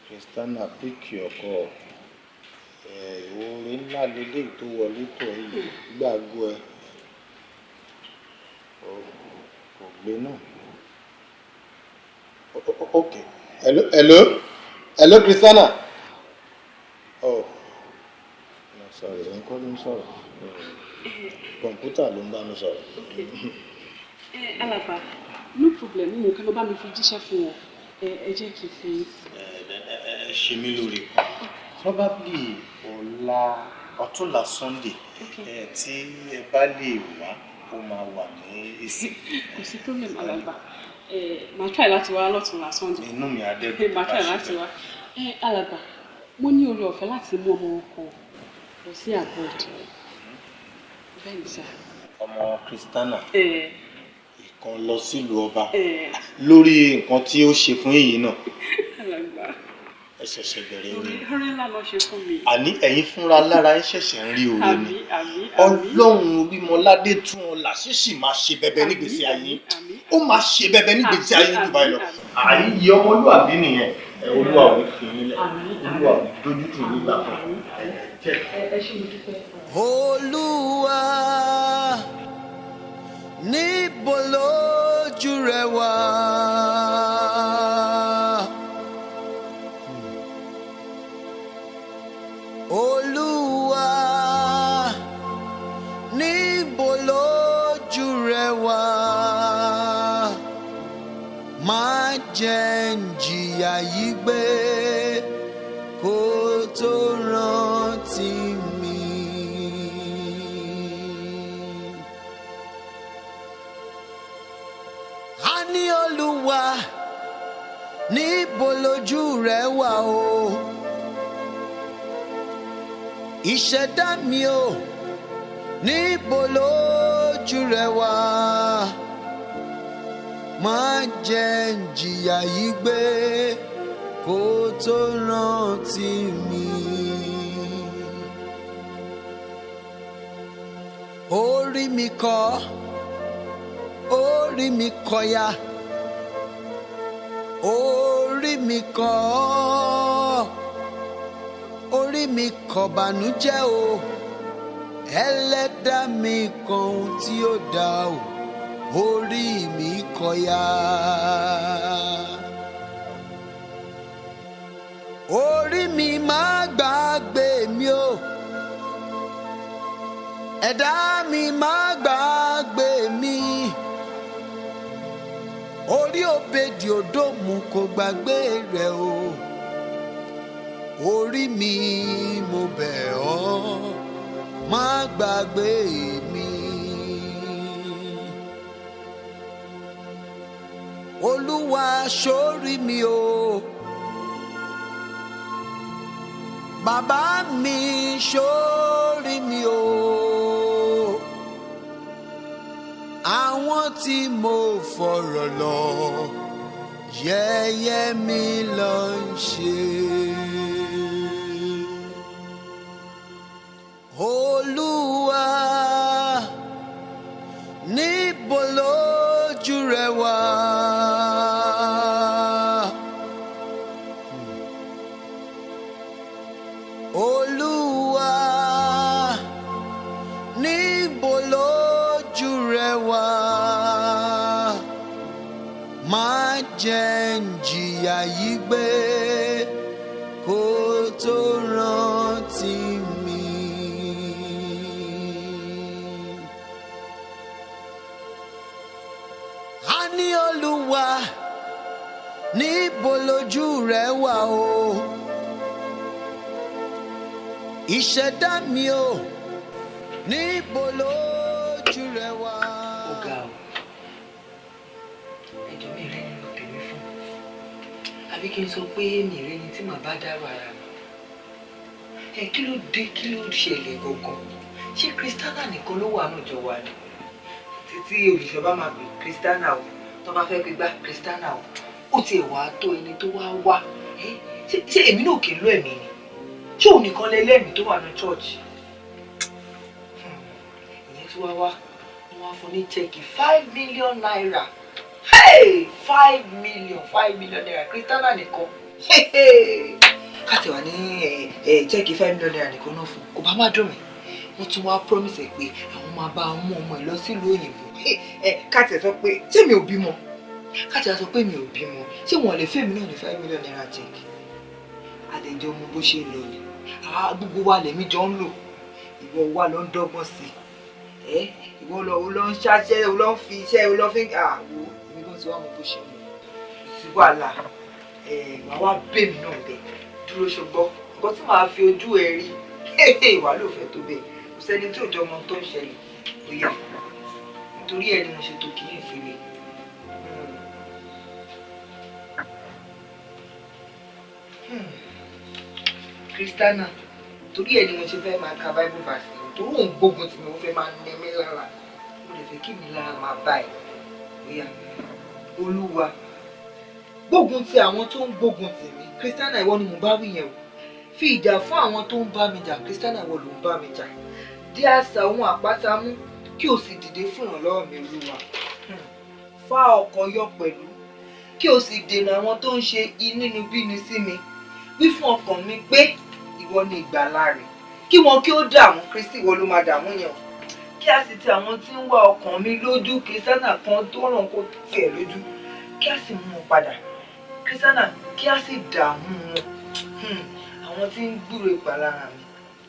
Christiana, pick your call. Orin ńlá lélẹ̀ tó wọlé tọ̀ yìí gbàgbọ́ ẹ kò gbé náà. Okay. Hello Christiana. Oh no, sorry, n kọ́ ló ń sọ̀rọ̀ kọ̀ǹpútà ló ń bá mi sọ̀rọ̀. Alàgbà no problem mo kẹ́ ló bá mi fi jíṣẹ́ fún wọn ẹ jẹ́ kí n fi. Ẹ ṣe mí lórí probably ọ̀túnla Sunday tí ẹ bá lè wá ó máa wà ní èsì. Kò sí problem alàgbà màá try láti wá lọ́túnla Sunday. Inú mi á dẹ́gbẹ́ màá try láti wá. Alàgbà mo ní oore ọ̀fẹ́ láti mú ọmọ ọkọ lọ sí abroad. Bẹ́ẹ̀ ni sá. Ọmọ Christiana ìkan lọ sílùú ọba lórí nǹkan tí ó ṣe fún èyí náà. Alàgbà ẹ ṣẹ̀ṣẹ̀ bẹ̀rẹ̀ orí. Orí ńlá lọ ṣe fún mi. Àní ẹ̀yin fúnra lára ẹ ṣẹ̀ṣẹ̀ ń rí oore ni. Ọlọ́run Orímọládé tún ọlá ṣíṣì máa ṣe bẹbẹ nígbèsí ayé. Ó máa ṣe bẹbẹ nígbèsí ayé jù báyìí lọ. Àyíyí ọmọlúwàbí nìyẹn. Olúwa ò ní fi yín lẹ̀. Olúwa ò ní dójú tì yín nígbà kan. Ẹ ṣe mo dúpẹ́. Olúwa níbo lójú rẹ wà? Olúwa níbo lójú rẹ wà? Má jẹ́ n jìyà yìí gbé kó tó rántí mi. A ní Olúwa níbo lójú rẹ wà o? Ìṣẹ̀dá mi o níbo lójú rẹ wà? Má jẹ́ n jìyà yìí gbé kó tó rántí mi. Orí mi kọ́, orí mi kọ́ya, orí mi kọ́, orí mi kọ̀ bànújẹ́ o, ẹlẹ́dàá mi kan ohun tí ó dá o, orí mi kọ́ya. Orí mi má gbàgbé mi o, ẹ̀dá mi má gbàgbé mi. Orí Òbèdì Òdòmù kò gbàgbé rẹ̀ o, orí mi mo bẹ̀ ọ́ má gbàgbé mi. Olúwa ṣórí mi o bàbá mi ṣórí mi o àwọn tí mo fọ̀rọ̀ lọ yẹ̀yẹ́ mi ló ń ṣe. Olúwa níbo lójú rẹ wà? Olúwa níbo lójú rẹ wà? Má jẹ́ n jìyà yìí gbé kó tó rántí mi. A ní Olúwa níbo lójú rẹ wà o? Ìṣẹ̀dá mi o níbo lójú rẹ wà? Ọ̀gá o, ẹjọ́ mi rẹ nínú tèmi fún àbí kí n sọ pé mi rẹ ni tí màá bá dárò ara mi. Kí ló dé, kí ló ṣẹlẹ̀ gangan? Ṣé Kristiana nìkan ló wà náà jọ wà ní? Títí olùṣọ́ bá máa pè Kristiana o, tó bá fẹ́ pé gbá Kristiana o, ó tiẹ̀ wá tó ẹni tó wá. Ṣé èmi náà kì í lọ ẹ̀mí ni? Ṣé òun nìkan lẹ́lẹ́mìí tó wà ní chọ́ọ̀chì? Ìyẹn tí wá wọ́n wá fún ní chẹ́ẹ̀kì 5 million naira. Hey! 5 million naira Kristiana nìkan. Káàtì wà ní chẹ́ẹ̀kì 5 million naira nìkan náà fún kò bá má dùn mí. Wọ́n tún wá promise ẹ̀ pé àwọn máa bá mú ọmọ ẹ̀ lọ sílùú òyìnbó. Káàtì sọ pé ṣé mi ò bímọ? Káàtì sọ pé mi ò bímọ. Ṣé wọn lè fẹ́ mi náà ní 5 million naira chẹ́ẹ̀kì? Àlejò mú bó ṣe lọ ni. Gbogbo wa lèmi jọ ń lò. Ìwọ wa ló ń dọ́gbọ́n sí i. Ìwọ ló ń ṣáṣẹ́, ló ń fi iṣẹ́, ló fi àwọ̀ èmi kan ti wá mọ bó ṣe lọ. Sí wàhálà wà wá bẹ́ mi náà bẹ̀ dúró ṣùgbọ́n nǹkan tí màá fi ojú ẹ rí wà ló fẹ́ tó bẹ́ẹ̀ kò sẹ́ni tí ò jọ ọmọ tó ń ṣẹlẹ̀ tó yà nítorí ẹ ni mo ṣe tó kìí ìfilẹ̀. Kristiana torí ẹ ni mo ṣe fẹ́ máa ka Bible verse torí òun gbógun tí mo fẹ́ máa ní mi lára mo lè fẹ́ kí mi lára máa bá ẹ bóyá Olúwa gbógun ti àwọn tó ń gbógun tì mí Kristiana ìwọ ni mo bá wí yẹn o fi ìjà fún àwọn tó ń bá mi jà Kristiana ìwọ ló ń bá mi jà dí àṣà ohun àpáta mú kí o sì dìde fún ìrànlọ́wọ́ mi Olúwa fá ọkọ̀ yọ pẹ̀lú kí o sì dènà àwọn tó ń ṣe inúnibíni sí mi wí fún ọkàn mi pé ìwọ ni ìgbàlà rẹ̀ kí wọn kí ó dààmú Kristi ìwọ ló máa dààmú yẹn kí a sì ti àwọn tí ń wá ọkàn mi lójú Kristiana kan tó ràn kó tiẹ̀ lójú kí a sì mú wọn padà Kristiana kí a sì dààmú wọn àwọn tí ń gbúrò ìpalára mi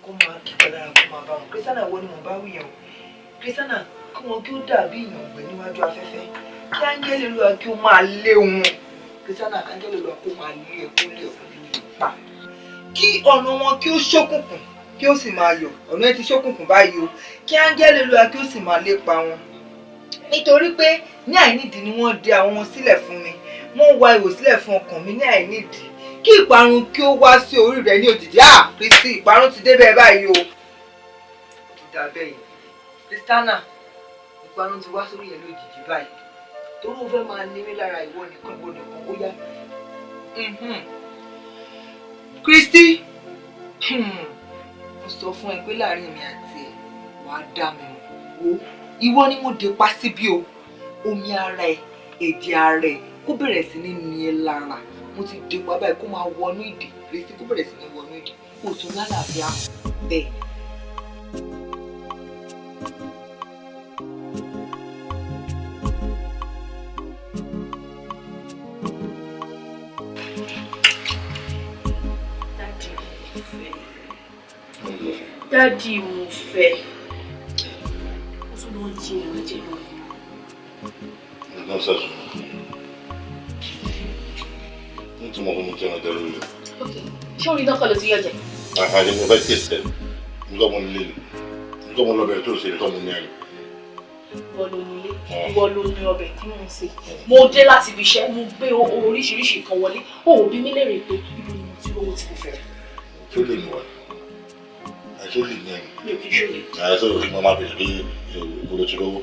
kó máa kíkẹ́ lára kó máa bá wọn Kristiana ìwọ ni mo bá wí yẹn o Kristiana kí wọn kí ó dàbí ìyàngbẹ́ níwájú afẹ́fẹ́ kí áńgẹ́lì Olúwa kí ó máa lé wọn Kristiana kí áńgẹ́lì Olúwa kó máa lé ẹkún lé ọkùnrin pa kí ọ̀nà wọn kí ó ṣókùnkùn kí ó sì máa yọ̀ ọ̀nà ẹ ti ṣókùnkùn báyìí o kí áńgẹ́lì Olúwa kí ó sì máa lépa wọn nítorí pé ní àìnídìí ni wọ́n dè àwọn wọn sílẹ̀ fún mi wọ́n wá ihò sílẹ̀ fún ọkàn mi ní àìnídìí kí ìparun kí ó wá sí orí rẹ ní òjijì Kristi ìparun ti débẹ̀ báyìí o dídá bẹ́ẹ̀ yìí Kristiana ìparun ti wá sórí yẹn lójijì báyìí torí ó fẹ́ máa ní mí lára ìwọ nìkan ó yá Kristi mo sọ fún ẹ pé láàrin mi àti ẹ wàá dá mi mọ̀ wo ìwọ ni mo dé pa síbí o omi ara ẹ èdè ara ẹ kó bẹ̀rẹ̀ sí ní ní ẹ lára mo ti dé pa báyìí kó máa wọnú ìdè Kristi kó bẹ̀rẹ̀ sí ní wọnú ìdè kó tún lálàáfíà bẹ́ẹ̀. Daddy mo fẹ́. Ó tún lọ jí ẹran jẹ lọ. Não, Sérgio. Não te morro muito na dele. ṣé orí dọ́kọ̀ ló ti yọ jẹ? Àhàjẹ́ mo fẹ́ tẹ̀sẹ̀ nígbà mo nílé ni nígbà mo lọ́bẹ̀rẹ̀ tó ṣe nígbà mo ní ẹ̀rù. Ìwọ ló ní ọbẹ̀ tí mò ń sè. Mo dé láti ibi iṣẹ́, mo gbé oríṣiríṣi nǹkan wọlé. Ó ò bí mi léèrè pé ibi ni mo ti rówó tí mo fẹ́. Ṣé ó lè ní wọ́n? Àṣé ó lè ní ẹ̀rù. Mi ò kí ṣòlè. Àṣé ó lè ní máa bẹ̀rẹ̀ pé ìgbòho ti rówó.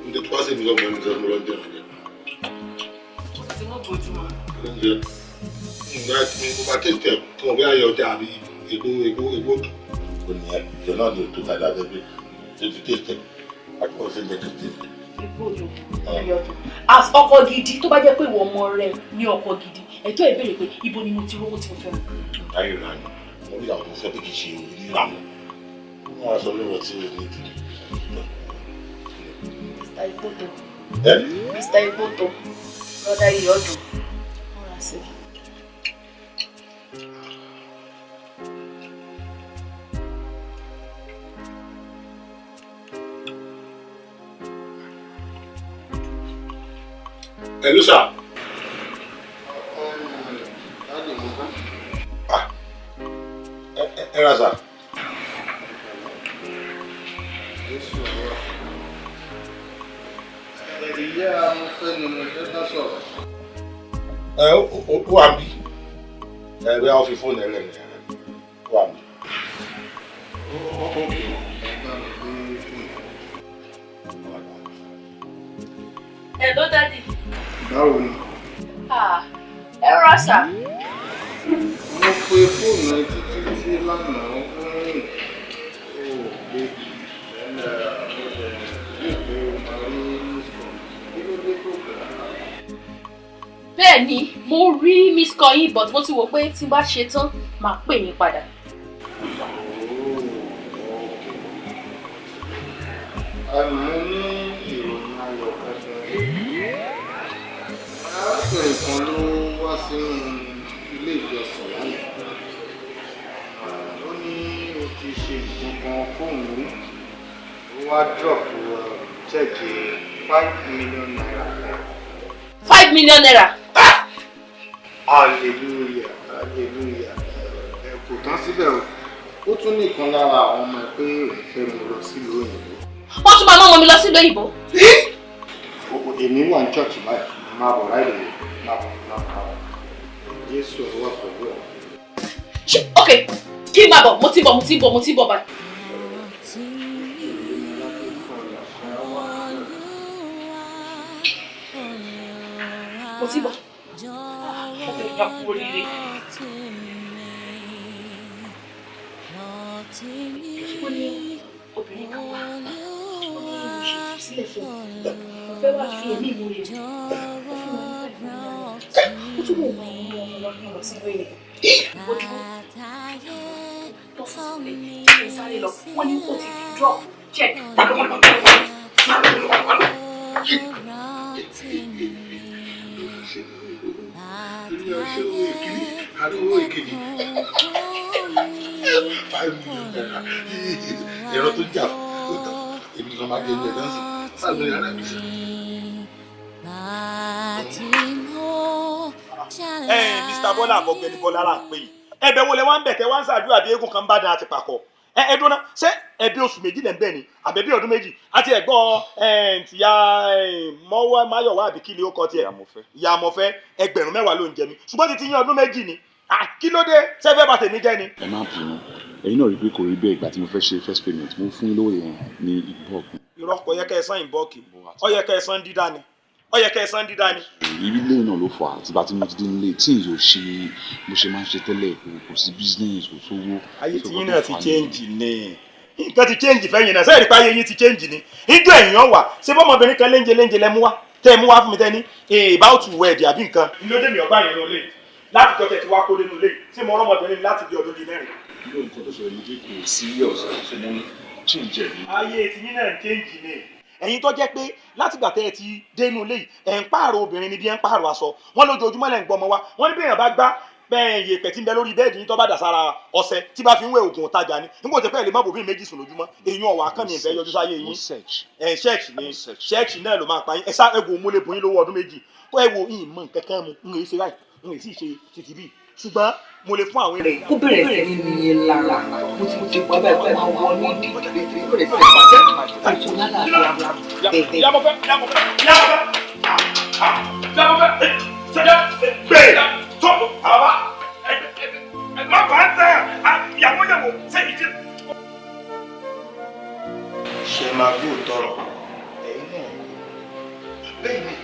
Nítorí tó bá sì ní lọ́gbọ̀n ní sọ́dún lọ́jọ́ ìrìnàjò. Ti mọ́ bójúmọ́. Lọ́jọ́ ìgbà tí mo bá tẹ̀sẹ̀ tí mo bí ayọ̀ ọjà àbí egbò kò ní ẹ̀ ìjọ náà ní ètò ìtajà àjẹbí tó ti tẹ̀sẹ̀ àkọ́kọ́ sí ilẹ̀ tó tẹ̀sẹ̀. As ọkọ gidi tó bá jẹ́ pé ìwọ ọmọ rẹ ní ọkọ gidi ẹjọ́ ìbéèrè pé ibo ni mo ti rówó tí mo fẹ́ mọ̀. Ayé ìlànà mo rí àwọn tó fẹ́ pé kì í ṣe ìlànà wọ́n á sọ lọ́wọ́ tí ó ní ìdílé. Mr. Ipoto. Mr. Ipoto. Brother Iyodun. Ọ̀rọ̀ àṣẹ. Hello, sir. Era, sir. Ìyá mo fẹ́ ni mo fẹ́ bá sọ̀rọ̀. Ó wà bí. Bí wọ́n fi fóònù ẹ̀rẹ̀ ní ẹ̀rẹ̀. Ó wà bí. Hello, Daddy. Báwo ni? Ẹ rọ sà. Mo pe fóònù ẹ títí lánàá ó rìn. Ó gbé bẹ́ẹ̀ ni mo rí miss call yín but mo ti wò pé tí bá ṣe tán màá pè yín padà. Mo ní ìròyìn ayọ̀ kankan. Arákùnrin kan ló wá sínú ilé ìjọsìn lánàá. Ó ní o ti ṣe nǹkan fóònù rí. Ó wá drop ṣẹ́ẹ̀kì 5 million naira. 5 million naira. Hallelujah, hallelujah. Kò tán síbẹ̀ o. Ó tún ní ìkan lára àwọn ọmọ ẹ pé òun fẹ́ mú lọ sílùú òyìnbó. Wọ́n tún máa mọ́ ọmọ mi lọ sílùú òyìnbó. Èmi wà ní church báyìí. Máa bọ̀ láì lè máa bọ̀. Jésù ẹ̀ wà pẹ̀lú ẹ̀. Ok, kí n máa bọ̀, mo ti bọ̀ báyìí. Mo ti bọ̀. Ọkùnrin kan kú oríire. Ó ní obìnrin kan wá. Ó ní ìṣètò sílẹ̀ fún mi. Mo fẹ́ wá fi ẹ̀mí ìmúre rẹ̀. Ó fún mi ní pẹ̀lú ó tún mọ̀ mọ́ ọmọ lọ sí lóye. Ó dúró. Tó fún mi kí n sáré lọ. Wọ́n ní kò ti drop check. Ẹ̀rọ tó jà ó tán èmi kan máa gẹ̀ẹ́gẹ̀ dánsì sáàbẹ̀ yàrá mi sí. Mr. Bọ́lá àbọ̀gbẹ́ni Bọ́lá là ń pè yìí ẹ̀bẹ̀ wo lẹ wá ń bẹ̀ tẹ́ wá ń ṣàdúrà bí eégún kan bá dán àti pàkọ́ ẹ̀ẹ́dúná ṣé ẹbí oṣù méjì lẹ́ ń bẹ̀ ni àbẹ̀bí ọdún méjì àti ẹ̀gbọ́n tìyá Máyọ̀wá àbíkílẹ̀ ó kọ tiẹ̀ ìyá Àmọ̀fẹ́ 10,000 ló ń jẹ mi ṣùgbọ́n ti ti yín ọdún méjì ni kí ló dé sẹ́fẹ́ bá tèmi jẹ́ ni. ẹ má bínú ẹ̀yin náà rí pé kò rí bẹ́ẹ̀ ìgbà tí mo fẹ́ ṣe first payment mo fún lówó yẹn ní ìbọ́ọ̀kù. irọ́ kò yẹ kẹ́ ẹ san ìbọ́ọ̀kì ó yẹ kẹ́ ẹ san dídá ni ilé náà ló fà á tìgbà tí mo ti dín nílé tí èyí ò ṣe bó ṣe máa ń ṣe tẹ́lẹ̀ kò sí business kò sówó. ayé tí yín náà ti change ni nǹkan ti change fẹ́yìn náà sẹ́yìn rí pé ayé yín ti change ni ijó èèyàn wà ṣé bọ́mọbìnrin kan léńjẹ lẹ mú wá tẹ́ ẹ mú wá fún mi tẹ́ ní about to wed àbí nǹkan. ìlódé mi ọgbà yẹn lọ lé láti tọ́tẹ̀ tí wàá kó nínú ilé tí mo rọ́mọbìnrin láti di ọdún bíi 4. ilé nǹkan tó ṣẹlẹ̀ ní pé kò serious ṣe mo ń change ẹ̀ ní. ayé tí yín náà ń change ni ẹ̀yin tó jẹ́ pé látìgbà tẹ́ ẹ ti dénú ilé yìí ẹ̀ ń pààrọ̀ obìnrin ni bí ẹ̀ ń pààrọ̀ aṣọ wọn lójoojúmọ́ lẹ́ ń gbọmọ wa wọ́n ní bí èèyàn bá gbá bẹ́ẹ̀ yèèpẹ̀ tí ń bẹ lórí bẹ́ẹ̀dì yín tó bá dà sára ọṣẹ tí bá fi ń wẹ̀ oògùn òtajà ni nígbà tó fẹ́ lè má bòbí méjì sùn lójúmọ́ èyí ọ̀wà kan ní ìfẹ́ yọjú sáyé yín ṣẹ́ẹ̀kì náà ló máa pa yín ẹ sá ẹ wo mo lè bùn yín lówó ọdún méjì kó ẹ wo yín mọ nǹkan kan mu ń ṣe báyìí ń sì ṣe títí bíi ṣùgbọ́n mo lè fún àwọn èèyàn. kó bẹ̀rẹ̀ sí ní ní lára mo ti dé pa báyìí pé máa wọ ní ìdí bẹ̀rẹ̀ sí ní pàṣẹ àìsàn lálàáfíà bẹ́ẹ̀. yàmọ̀fẹ́ gbé tó àwa má bàa tẹ yàwó sẹ́yìn jẹ́. ṣe máa bí òtọrọ ẹ̀yin náà bẹ́ẹ̀ ni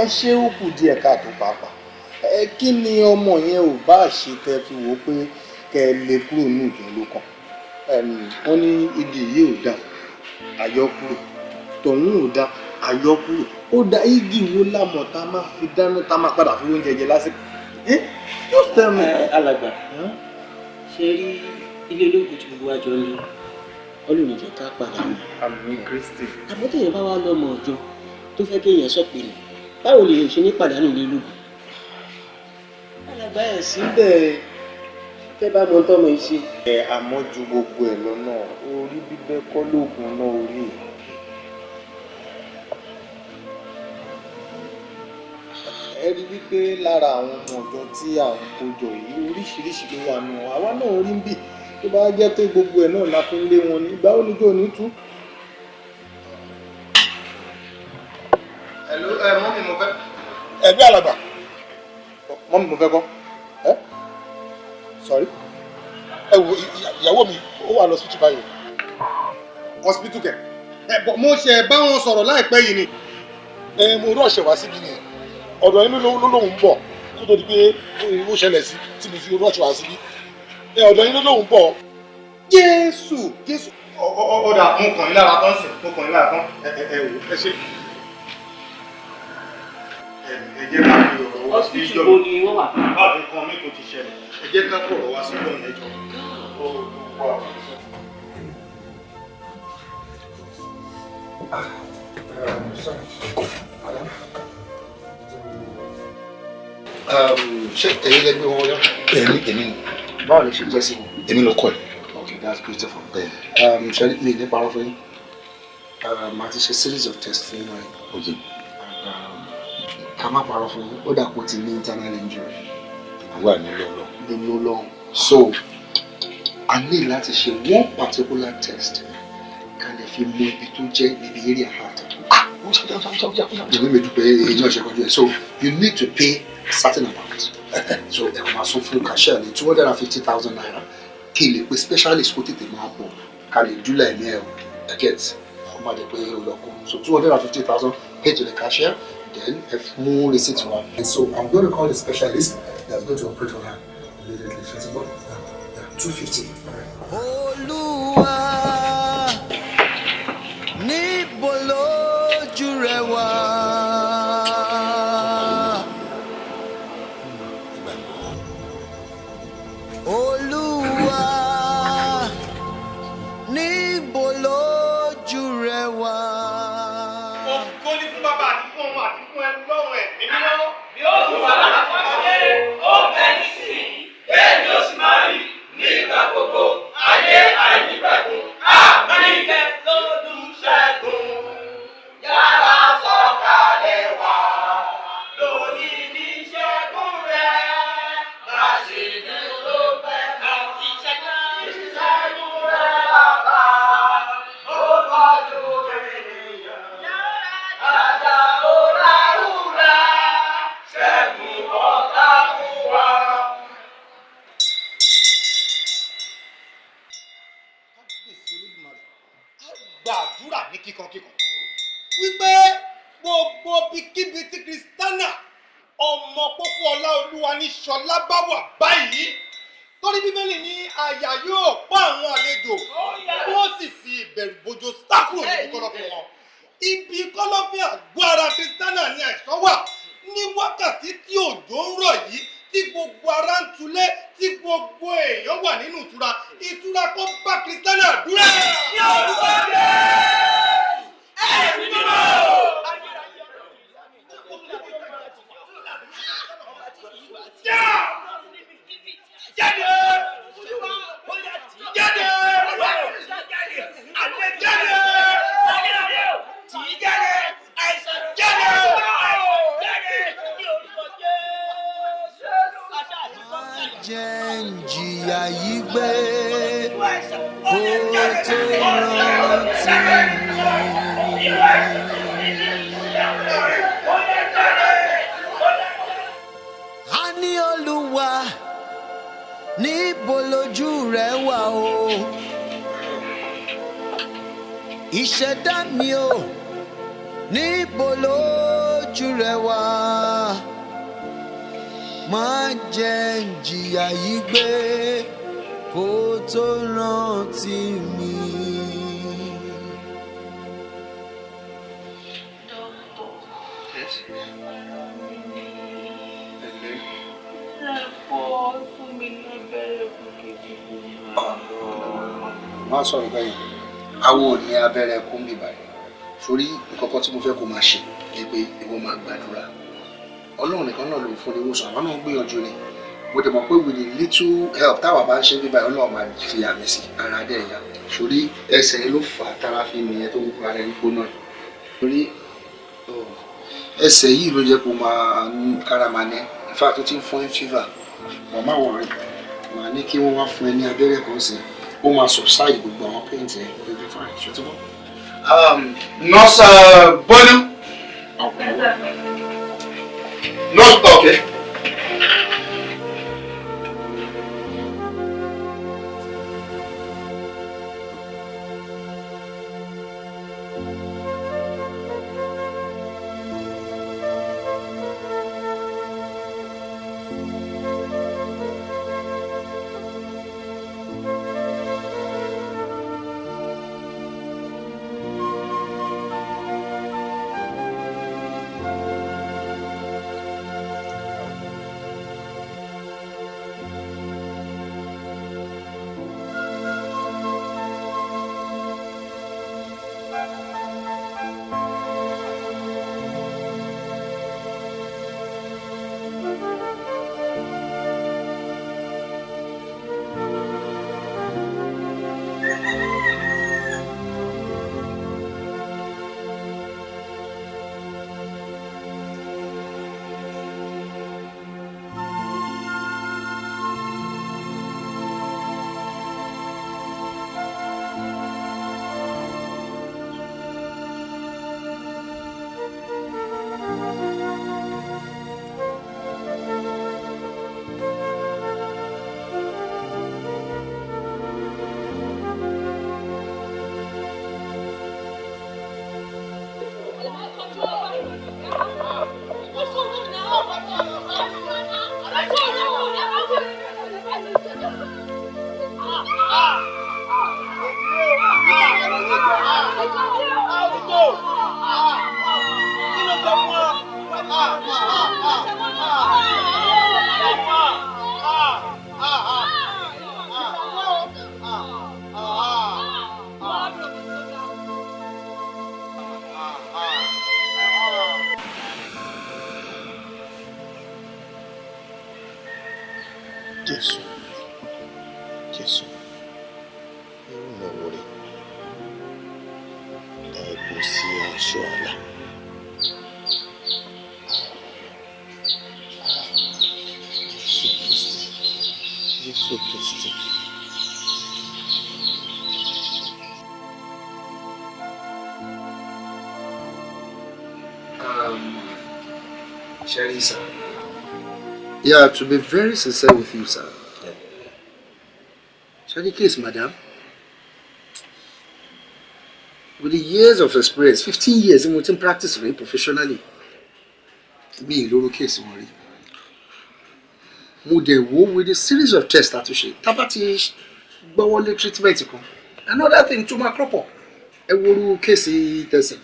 ẹ ṣe ó kù díẹ̀ káàtó pàápàá kí ni ọmọ yẹn ò bá ṣe tẹ́ fi wò ó pé kẹ́ ẹ lè kúrò ní ìjọ ló kàn wọ́n ní igi yìí ò dáa àyọkúrò tọ̀hún ò dáa àyọkúrò ó dá igi wo lámọ̀ tá a máa fi dáná tá a máa padà fi oúnjẹ jẹ lásìkò yóò tẹ́ mi. alàgbà ṣe rí ilé ológun tí gbogbo àjọ ní Ọlọ́run jẹ́ ká padà ní. àmín Kristi. àmọ́ tẹ̀yẹ̀ bá wá lọ́mọ ọjọ́ tó fẹ́ kéèyàn sọ̀pẹ̀ ni báwo lè ṣe ní pàdánù ilé ológun. alàgbà ẹ̀ síbẹ̀ tẹ́ bá mọ tọ́mọ iṣẹ́. àmọ́ ju gbogbo ẹ̀ lọ́nà orí bíbẹ́ kọ́ lóògùn náà orí ẹ̀. ẹ rí wípé lára àwọn ọmọ ọ̀dọ́ tí à ń kójọ yìí oríṣiríṣi ló wà nù àwa náà rí ń bì tó bá jẹ́ pé gbogbo ẹ̀ náà la fi ń lé wọn ní ìgbà oníjó ní tú. Hello, mọ́mí mo fẹ́. ẹ̀mí alàgbà. mọ́mí mo fẹ́ kọ́. Sorry. ẹ wo ìyàwó mi ó wà lọ sí tùbáyò. hospital kẹ. mo ṣe bá wọn sọ̀rọ̀ láìpẹ́ yìí ni. mo rọ̀ṣẹ̀ wá síbi nìyẹn ọ̀dọ̀ inú ló lóun bọ̀ kó tó di pé ó ṣẹlẹ̀ sí tí mo fi rọ̀ṣẹ̀ wá síbi ọ̀dọ̀ inú lóun bọ̀. Jésù ọ̀dà mo kàn yín lára tán sí mo kàn yín lára tán ẹ wò ẹ ṣe. ẹ jẹ́ ká fi ọ̀rọ̀ wá sí ìjọ mi báwo nǹkan mi kò ti ṣẹlẹ̀ ẹ jẹ́ ká fọ̀rọ̀ wá sí ìjọ mi ẹjọ́. ṣé ẹ̀yin lẹ gbé wọn wọlé? èmi ni. báwo lè ṣe jẹ́ sí wọn? èmi ló kọ́ ẹ̀. Okay, that's beautiful. Shall me the power for you? I teach a series of tests for you. Okay. Come up power for you. What that put in internal injury? Well, no. The no long. So I need to share one particular test. Can if you move it to check the area heart. So you need to pay a certain amount. So there was some full cash, 250,000 naira. Kill a specialist put it in my book. Can you do like me? I get so 250,000 paid to the cashier, then a full receipt one. And so I'm going to call the specialist that's going to operate on her immediately. She's about 250. Olúwa níbo lójú rẹ wà. jẹ́ ń jìyà yìí gbé kó tó rántí mi. A ní Olúwa níbo lójú rẹ̀ wà o, ìṣẹ̀dá mi o níbo lójú rẹ̀ wà, má jẹ́ ń jìyà yìí gbé kó tó rántí mi. Má sọ̀rọ̀ bẹ́yẹn, àwọn ò ní abẹ́rẹ́ kún bí báyìí. Sórí nǹkan tí mo fẹ́ kó máa ṣe ni pé ìwọ máa gbàdúrà. Ọlọ́run nìkan náà ló ń fún ní ìwòsàn, àwọn náà ń gbìyànjú ni. Mo dẹ̀ mọ̀ pé with the little help táwa bá ń ṣe bí báyìí, Ọlọ́run máa fi àmì sí ara dẹ̀ yá. Sórí ẹsẹ̀ ló fà á tára fi mi yẹn tó ń kó ara ẹni gbóná. Sórí ẹsẹ̀ yìí ló jẹ́ kó máa kára máa ní. In fact, ó ti ń fún ẹ fever. Màmá wọ̀ rẹ̀ màá ní kí wọ́n wá fún ẹ ní abẹ́rẹ́ kan sí i. Ó máa subside gbogbo àwọn paint yẹn lójú fún àìsàn tó bọ́. Nurse Bolu. Nurse, okay. Jésù, Jésù, irú ìnáwó rẹ̀ dá epo sí aṣọ àlà. Jésù Kristi, Jésù Kristi. Sherry, sir. Yeah, to be very sincere with you, sir. Sherry case, madam. With the years of experience, 15 years in practice professionally, me lórí case wọn rí. Mo dẹ̀ wò with a series of tests àtúnṣe. Tábà ti gbọ́wọ́lé treatment kan. Another thing to my crop up. Ẹ wo case tẹ̀sán.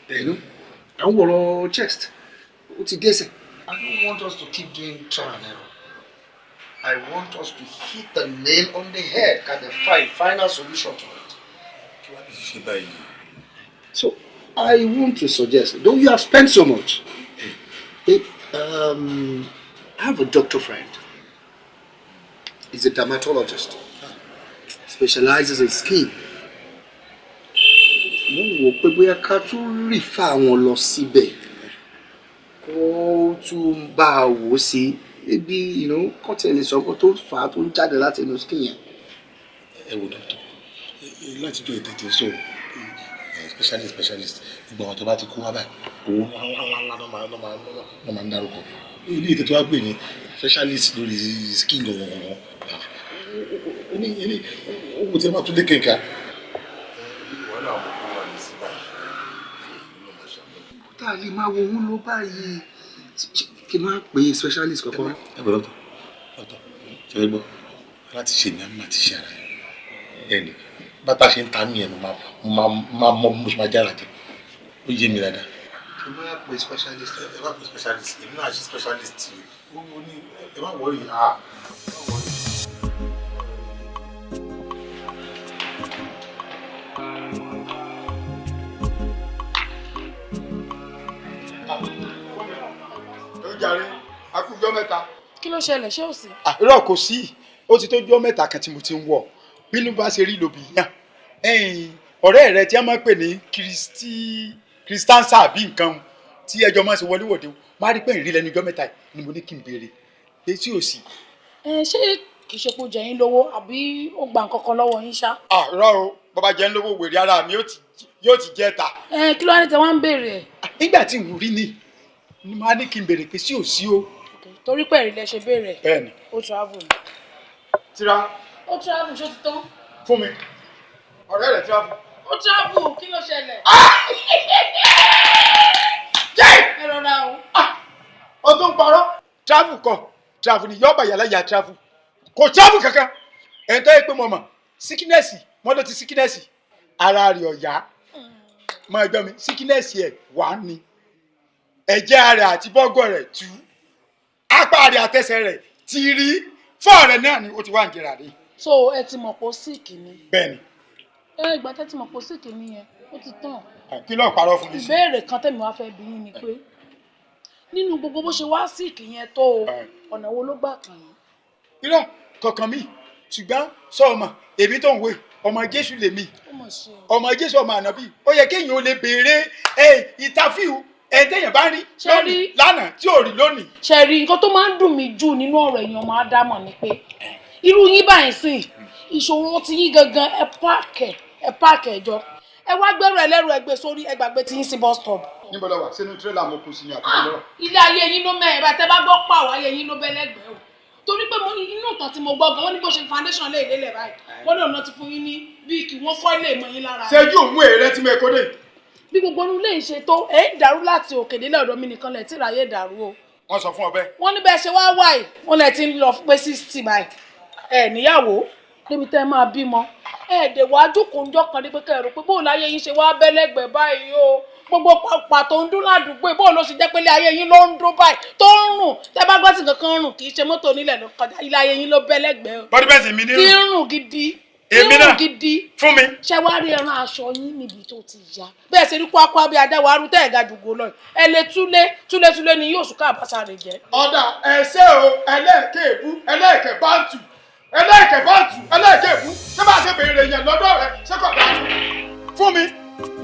You know, I want chest. What's it dẹ́sẹ̀? I don't want us to keep doing trial and error. I want us to hit the nail on the head and the final solution to it. So I want to suggest, though you have spent so much, I have a doctor friend. He's a dermatologist. Specializes in skin. Mo wò pé bóyá ká tún refer wọn lọ síbẹ̀ kó tún bá a wò sí ebi kọ́tẹ̀ lè sọ tó fà á tó ń jáde láti inú skin yẹn. ẹ wo dọ́tọ̀ láti jọ ìtẹ̀tẹ̀ sọ specialist gbogbo àwọn tó bá ti kó wá báyìí owó ńláńlá ló máa ń dárúkọ ilé ìtẹ̀tẹ̀ wá gbé ní specialist lórí skin gangan owó tí a máa tún lé kẹ̀kẹ́. tá a lè máa wo owó ló báyìí kí n máa pè é specialist kankan. ẹ bọ̀ dọ́tọ̀ ṣe é gbọ́ láti ṣe ní àmì àti ṣe ara ẹni bàtà ṣe ń ta mí ẹ̀ mo máa mọ mo ṣe máa jára jẹ ó yé mi dáadáa. kí n máa pè é specialist. ẹ bá pè specialist èmi náà ṣe specialist ó ní ẹ má wọrí jàre akújọ mẹ́ta. kí ló ṣẹlẹ̀ ṣé ò sí. irọ́ kò sí ó ti tó jọ́ mẹ́ta kan tí mo ti ń wọ̀ bínú bá ṣe rí lóbi yàn ọ̀rẹ́ rẹ tí a máa ń pè ní kristansa àbí nǹkan tí ẹjọ́ máa ń ṣe wọléwọ̀de máa rí pé ìrí lẹ́nu ọjọ́ mẹ́ta ni mo ní kí n béèrè pé tí ò sí. ṣé kì í ṣe pé ó jẹ yín lówó àbí ó gba nǹkan kan lọ́wọ́ yín ṣá. irọ́ o bàbá jẹ́ ń lówó wèrè ara mi yóò ti jẹ́ ta. kí ló wá ní tẹ wá ń béèrè ẹ̀. nígbà tí n rí ni máa ní kí n béèrè pé sí ò sí o. torí pé ìrìlẹ̀ ṣe béèrè. bẹ́ẹ̀ni. ó travel ni. tira. ó travel ṣó ti tán. fún mi ọ̀rẹ́ rẹ̀ travel. ó travel kí ló ṣẹlẹ̀. ẹ rọra o. ó tún parọ́. travel ni yọ́ọ̀bà yàrá yà travel kò travel kankan ẹ̀ ń tọ́ ẹ pé mo mọ̀ síkínẹ́sì wọ́n ló ti síkínẹ́sì ara rẹ̀ ọ̀yá mọ ẹgbẹ́ mi síkínẹ́sì ẹ̀ wà ní ẹ̀jẹ̀ rẹ̀ àti bọ́gọ̀ rẹ̀ tú apá rẹ̀ àtẹsẹ̀ rẹ̀ ti rí fọ́ọ̀ rẹ̀ náà ni ó ti wá ń jẹrà rí. so ẹ ti mọ̀ pé ó síìkì ni. bẹ́ẹ̀ni. ìgbà tẹ́ ti mọ̀ pé ó síìkì ni yẹn ó ti tàn. kí ló ń parọ́ fún mi sí. ìbéèrè kan tẹ̀mí wá fẹ́ bí yín ni pé nínú gbogbo bó ṣe wá síìkì yẹn tó o ọ̀nà wo ló gbà kàn yín. irọ́ kankan mi ṣùgbọ́n sọ ọmọ èmi tó ń wé ọmọ Jésù lèmi ọmọ Jésù ọmọ ànábì ó yẹ kéèyàn ó lè béèrè ìtàfíù ẹ̀ẹ́dẹ́yìn bá rí lónìí lánàá tí ò rí lónìí. ṣẹ̀rí nǹkan tó máa ń dùn mí jù nínú ọ̀rọ̀ èèyàn máa dámọ̀ ni pé irú yín báyìí sìn ìṣòro ti yín gangan ẹ páàkì ẹjọ́ ẹ wá gbẹ́rù ẹlẹ́rù ẹgbẹ́ sórí ẹgbàgbé tí yín sí bus stop. níbo lọ wà sínú tírélà mo kù sí ní àtúntò lọ. ilé ayé yín ló mẹ́rin bá tẹ́ bá gbọ́ pàwọ́ ayé yín ló bẹ́ lẹ́gbẹ̀ẹ́ o torí pé mo inú ìtàn tí mo gbọ́ gan wọ́n ní bó ṣe foundation lè lélẹ̀ báyìí wọ́n náà ti fún yín ní bíi kí wọ́n kọ́ ilé ìmọ̀ yín lára. ṣẹ́jú òun èrè tí mo kó dé. bí gbogbo inú ilé ìṣe tó ẹ̀ ń dàrú láti òkè délẹ̀ ọ̀dọ̀ mi nìkan lẹ̀ tí ìráyè dàrú o. wọ́n sọ fún ọ bẹ́ẹ̀. wọ́n ní bẹ́ẹ̀ ṣe wá wáyé wọ́n lẹ̀ ti ń lọ pé 60 báyìí ẹ̀ níyàwó débi tẹ́ máa bímọ ẹ̀ dẹ̀ wá jókòó ńjọ́ kan ní pé kẹ́rù pé bóun láyé yín ṣe wá bẹ́lẹ́gbẹ̀ẹ́ báyìí o gbogbo pàtó ń dún ládùúgbò bóun ló ṣe jẹ́ pé ilé ayé yín ló ń dún báyìí tó ń rùn tẹ́ bá gbọ́ sí kankan rùn kì í ṣe mọ́tò onílẹ̀ ló kọjá ilé ayé yín ló bẹ́lẹ́gbẹ̀ẹ́ o. bọ́dí bẹ́ẹ̀ sì mi ní rùn. tí ń rùn gidi èmi náà fún mi. ṣé wàá rí ẹran aṣọ yín níbi tó ti yá bẹ́ẹ̀ ṣe rí kwakwa bí ajá wàá rú tẹ́ ẹ̀ ga jùgò lọ ẹ lè túlé ni yóò sùn ká àbáṣà rẹ̀ jẹ́. ọ̀dà ẹ̀ṣẹ́ o ẹlẹ́ẹ̀kẹ́ẹ̀bú ẹlẹ́ẹ̀kẹ́báǹtù ẹlẹ́ẹ̀kẹ́bú ṣé bá ṣe béèrè yẹn lọ́dọ̀ rẹ ṣé kò dáa fún mi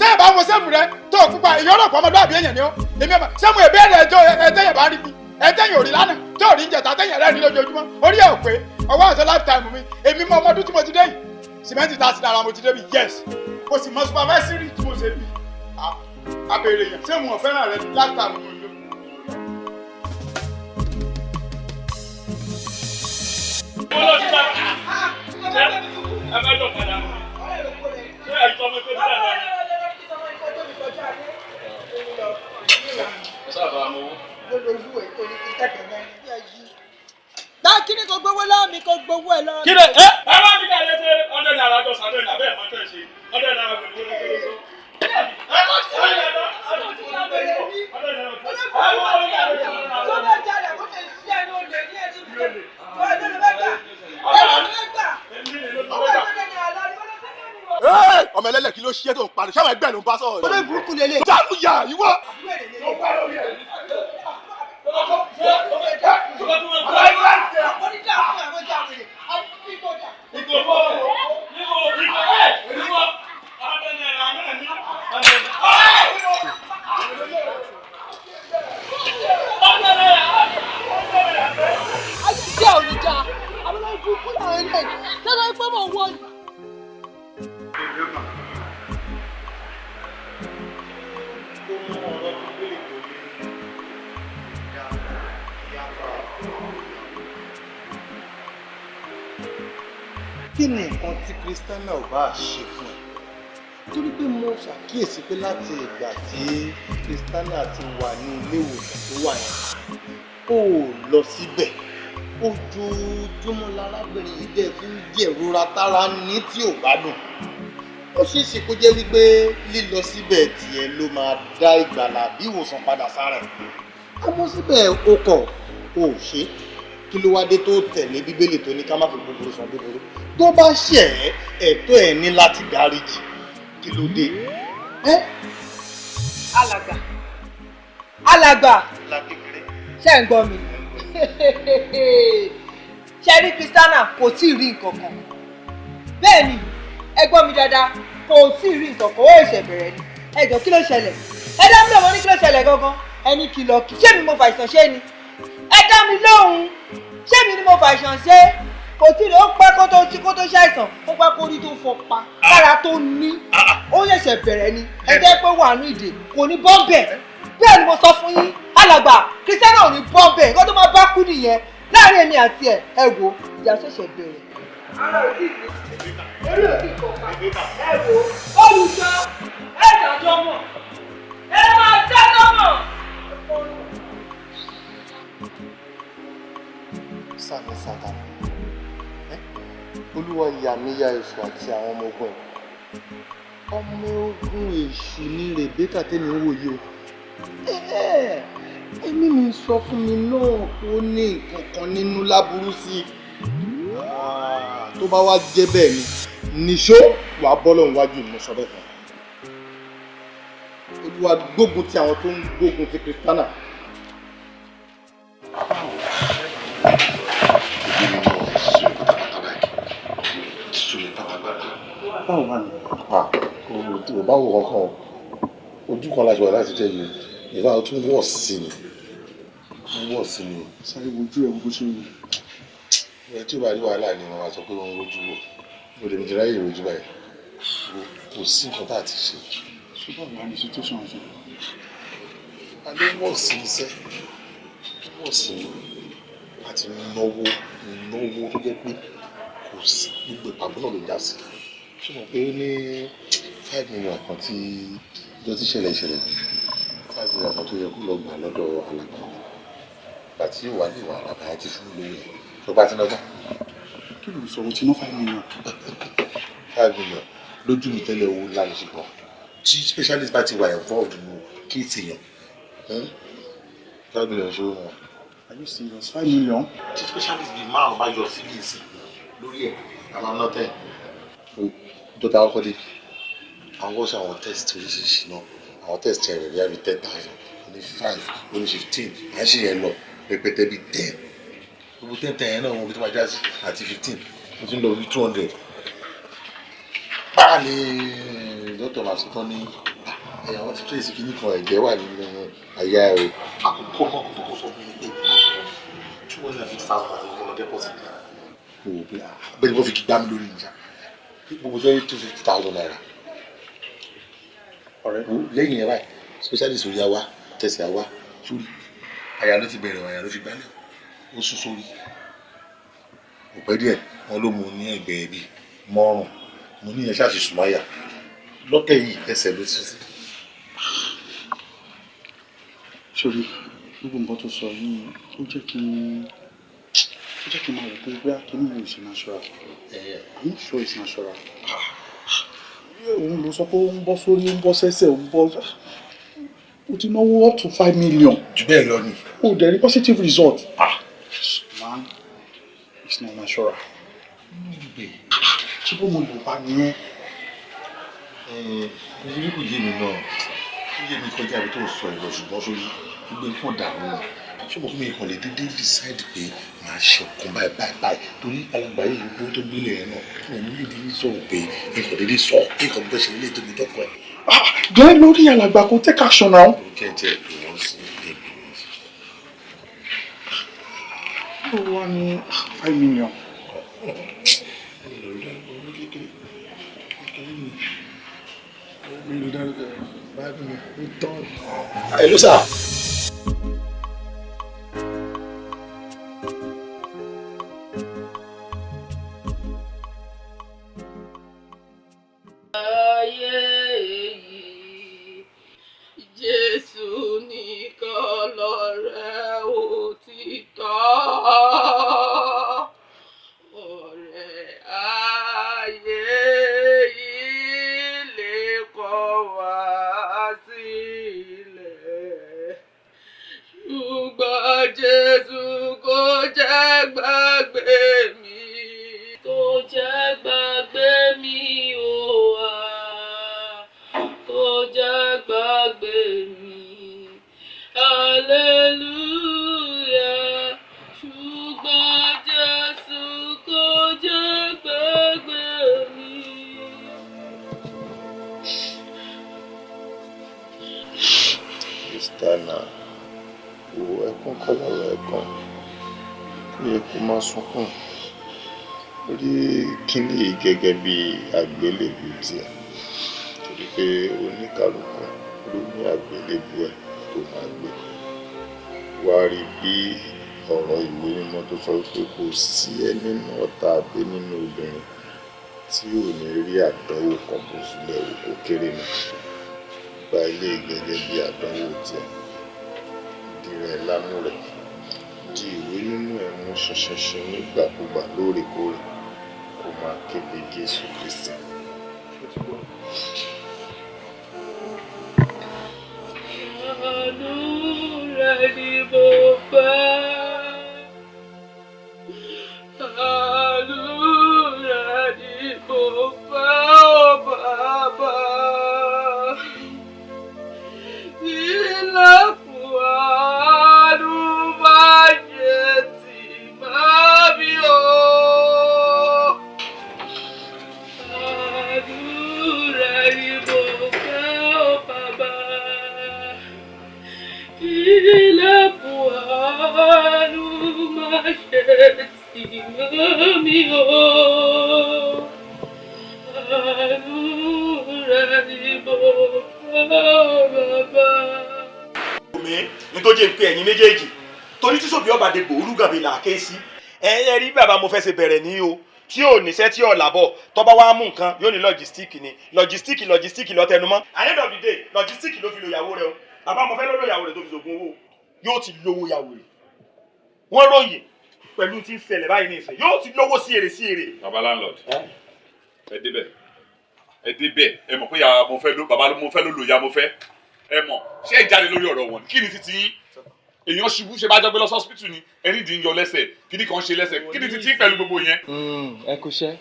tẹ́ ẹ̀ bá wo sẹ́fù rẹ tó o pupa ìyọ́nà pọ̀ ọmọdé àbí èèyàn ni ó èmi ọmọ sẹ́mu ìbéèrè ẹjọ́ ẹtẹ́yẹ̀ bá rí mi ẹtẹ́yìn ò rí lánàá tó ò rí jẹ̀ta ẹtẹ́yìn rẹ̀ rí lójoojúmọ́ orí ẹ̀ ò pé ọwọ́ àṣẹ lifetime mi èmi mọ ọmọdún tí mo ti dé yìí sìmẹ́ntì ta sí dára mo ti dé bi yes kò sì mọ supervisory tí mo ṣe bí abèrè yẹn sẹ́mu ọ̀fẹ́ràn rẹ lifetime mi. Kíni kò gbowó lọ́wọ́ mi kò gbowó ẹ̀ lọ́wọ́ mi. Kíni ẹ wá bí ká lè ṣe ọ̀dẹ̀ náírà jọ sàdẹ̀ náà bẹ́ẹ̀ máa tẹ̀ ṣe ọ̀dẹ̀ náírà pẹ̀lú olóṣèlú. ọmọ ẹlẹ́lẹ̀ kí ló ṣe tó ń parí sáwọn ẹgbẹ́ ló ń bá sọ̀rọ̀ yìí. olóyè burúkú lélẹ̀. jáàmù yà ìwọ. Hey! àwọn eléyìí lọ́dọ̀ pé mò ń wọ ni. kí ni nǹkan tí Christiana ò bá ṣe fún ẹ torí pé mo ṣàkíyèsí pé láti ìgbà tí Christiana ti wà ní ilé ìwòsàn tó wà yẹn ó lọ síbẹ̀ ojoojúmọ́ lárábìnrin yìí dẹ̀ fi ń jẹ̀rora tára ní tí ò gbádùn ó ṣeé ṣe kó jẹ́ wípé lílọ síbẹ̀ tiẹ̀ ló máa dá ìgbàlà bí ìwòsàn padà sára ẹ̀ àmọ́ síbẹ̀ ó kọ̀ ó ṣe kí ló wá dé tó tẹ̀lé bíbélì tó ní ká má fi búburú san búburú tó bá ṣẹ̀ ẹ̀tọ́ ẹ̀ ní láti dáríjì kí ló dé. alàgbà ṣe ń gbọ́ mi ṣe rí Christiana kò tí ì rí nǹkan kan bẹ́ẹ̀ ni ẹ gbọ́ mi dáadáa kò tí ì rí nǹkan kan ó ṣẹ̀ bẹ̀rẹ̀ ni ẹ jọ kí ló ṣẹlẹ̀ ẹ dá mi lóhùn ní kí ló ṣẹlẹ̀ gangan ẹni kìlọ̀ kì ṣé mi mo fàìsàn ṣe ni ẹ dá mi lóhùn ṣé mi ni mo fàìsàn ṣe kò tí ì rí ó pẹ́ kó tó ṣàìsàn ó pẹ́ kó rí tó fọ pa kára tó ní ó ṣẹ̀ṣẹ̀ bẹ̀rẹ̀ ni ẹ jẹ́ pé wà ní ìdè kò ní bọ́m̀bẹ̀ bẹ́ẹ̀ ni mo sọ fún yín alàgbà Christiana ò ní bọ́m̀bẹ̀ nǹkan tó máa bá kú nìyẹn láàrin èmi àti ẹ wo ìjà ṣẹ̀ṣẹ̀ bẹ̀rẹ̀. ara ò tí ì gbé orí ò tí ì kọ̀ọ̀kan ẹ wo olùṣọ́ ẹ dájọ́ mọ̀ ẹ máa dájọ́ mọ̀. sami Sátánì olúwa ìyà mi ya èṣù àti àwọn ọmọ ogun ẹ̀ ọmọ ogun èṣù ní Rèbékà tẹ́mi ń wòye o ẹ̀mí mi sọ fún mi náà ó ní nǹkan kan nínú láburú sí i tó bá wá jẹ́ bẹ́ẹ̀ ni nìṣó wàá bọ́ lọ́run wájú ìmọ̀ṣọ́ bẹ́ẹ̀ kan olúwa gbógun ti àwọn tó ń gbógun ti Christiana. báwo wà ní. ò bá wò kankan ojú kan láti wà láti jẹ́ yìí ìfà tún wọ̀ sí ni wọ̀ sí ni. sáré wojú ẹ̀ bó ṣe wù. ẹ tí ó bá rí wàhálà ni wọn máa sọ pé wọn ń rojú wò mo lè jẹ́ ráyè rojú báyìí kò sí nǹkan tá a ti ṣe. ṣùgbọ́n wà ní situation ọ̀sẹ̀. alẹ́ wọ̀ sí iṣẹ́ wọ̀ sí àti náwó tó jẹ́ pé kò sí gbogbo ìpàgọ́ náà ló já sí. ṣé mo pé ó ní 5 million kan tí ìjọ tí ìṣẹ̀lẹ̀ 5 million kan tó yẹ kó lọ gbà lọ́dọ̀ alàgbà ìgbà tí yóò wá ní ìwà àlàbà ẹ ti fún mi lówó yẹn tó bá ti náà tán. kí ló sọ o ti ná 5 million. 5 million lójú mi tẹ́lẹ̀ owó ńlá ní ṣùgbọ́n tí specialist bá ti wà involved nínú kéèsì yẹn 5 million ṣòro wọn. are you serious 5 million. tí specialist bíi márùn bá yọ sí kéèsì lórí ẹ̀ àwọn náà tẹ̀ dọ́tà ọkọ̀ dé àwọn ṣe àwọn test oríṣiríṣi náà àwọn test ẹ̀ rẹ̀ bí i 10,000 ní 5 ní 15 à ń ṣe yẹn lọ rẹpẹtẹ bíi 10 gbogbo 10 yẹn náà wọn bí tó máa já sí àti 15 ó ti ń lọ bí 200. báà ní dókítà máa sọ tán ní ẹ̀yà wọn ti trace kìíní kan ẹ̀jẹ̀ wà nínú àyà ẹ̀ o àkókò náà kò tó kó sọ fún mi pé 250,000 àti ọmọ deposit mo wò pé bẹ́ẹ̀ ni wọ́n fi gbá mi lórí ìjà gbogbo jẹ́ 250,000 naira ọ̀rẹ́ lẹ́yìn yẹn báyìí specialist orí àwa tẹ̀sí àwa sórí àyà ló ti bẹ̀rẹ̀ àyà ló fi gbálẹ̀ ó sún sórí òpẹ́ díẹ̀ wọn ló mú ní ẹ̀gbẹ́ ẹbí mọ́rùn mo ní yẹn ṣáàṣì sùmáyà lọ́kẹ́ yìí ẹsẹ̀ ló tún sí. sórí gbogbo nǹkan tó sọ yìí ó jẹ́ kí n máa wò pé bóyá kí ní ìrìn ìṣẹ́ natural I'm not sure it's natural. òun ló sọ pé ó ń bọ́ sórí ó ń bọ́ sẹ́sẹ̀ ó ń bọ́ ó ti náwó up to 5 million. jù bẹ́ẹ̀ lọ ni. ó dẹ̀ rí positive result. Man, it's not natural. ṣé bó mo lò bá nìyẹn. ìrírí kò yé mi náà ó yé mi kọjá ibi tó ń sọ ìlọ ṣùgbọ́n sórí gbogbo nǹkan dàrú ni ṣé mo fún mi kàn lè dédé decide pé màá ṣe ọkàn báyìí torí alàgbà yìí gbogbo tó gbélé yẹn náà mo ní lè dédé sọ̀rọ̀ pé nǹkan dédé sọ nǹkan tó ṣe nílé tó ní tọkọ ẹ. jẹ́ lórí alàgbà kò take action now. ó jẹ́ jẹ́ ìwọ̀n sí ilé mi. ó wá ní 5 million. Hello, sir. Jésù nìkan lọ̀rẹ́ òtítọ́, ọ̀rẹ́ ayé yìí lè kọ̀ wá sílẹ̀, ṣùgbọ́n Jésù kò jẹ́ gbàgbé mi, kò jẹ́ gbàgbé mi o wá, kò jẹ́ gbàgbé mi, hallelujah, ṣùgbọ́n Jésù kò jẹ́ gbàgbé mi. Kristana, wo ẹkún kọ́ lọ́rọ̀ ẹ̀kan, kó yẹ kó má sunkún. Rí kíní yìí gẹ́gẹ́ bí àgbélébù tiẹ̀, torí pé oníkálukú ló ní àgbélébù ẹ̀ tó máa gbé. Wá rí bí ọ̀rọ̀ ìwé mímọ́ tó sọ pé kò sí ẹni náà tàbí nínú obìnrin tí ò ní rí àdánwò kan bó sílẹ̀ kó kéré náà. Gba ilé gẹ́gẹ́ bí àdánwò tiẹ̀, dìrẹ̀ lánú rẹ̀, di ìwé nínú ẹ̀ mú ṣinṣinṣin nígbàkúgbà lóòrèkóòrè, kó máa képe Jésù Kristi. Àánú rẹ̀ ni mo fẹ́, àánú rẹ̀ ni mo fẹ́, ó Bàbá. Ilẹ̀kùn àánú máa jẹ́ tì máa bí o. Àánú rẹ̀ ni mo fẹ́, ó Bàbá. Ilẹ̀kùn àánú máa jẹ́ tì máa bí o. Àánú rẹ̀ ni mo fẹ́, ó Bàbá. mi nítorí pé ẹ̀yin méjèèjì torí tí sòbí ọba dègbò olúgàbí là ké sí ẹ rí bàbá mo fẹ́ ṣe bẹ̀rẹ̀ ní o tí ò níṣẹ́ tí ò làbọ̀ tọ́ba wa mú nǹkan yóò ní lọ́gístíìkì ni lọ́gístíìkì lọ́tẹnumọ́ at the end of the day lọ́gístíìkì ló fi lo ìyàwó rẹ o bàbá mo fẹ́ lọ́lọ́ ìyàwó rẹ tó fi sògùn owó yóò ti lówó ìyàwó rẹ wọ́n ròyìn pẹ̀lú tí ń ṣẹlẹ̀ báyìí ní ìsìn yóò ti lówó sí èrè. baba landlord ẹ débẹ̀ ẹ mọ̀ pé baba mo fẹ́ ló lo ìyá mo fẹ́ ẹ mọ̀ ṣé ẹ jáde lórí ọ̀rọ̀ wọn kí ni títí yín èèyàn ṣubú ṣe bá jọ gbé lọ sọ́sìpítù ni ẹni dì ń yọ lẹ́sẹ̀ kíní kan ṣe lẹ́sẹ̀ kí ni títí pẹ̀lú gbogbo yẹn. ẹ kú iṣẹ́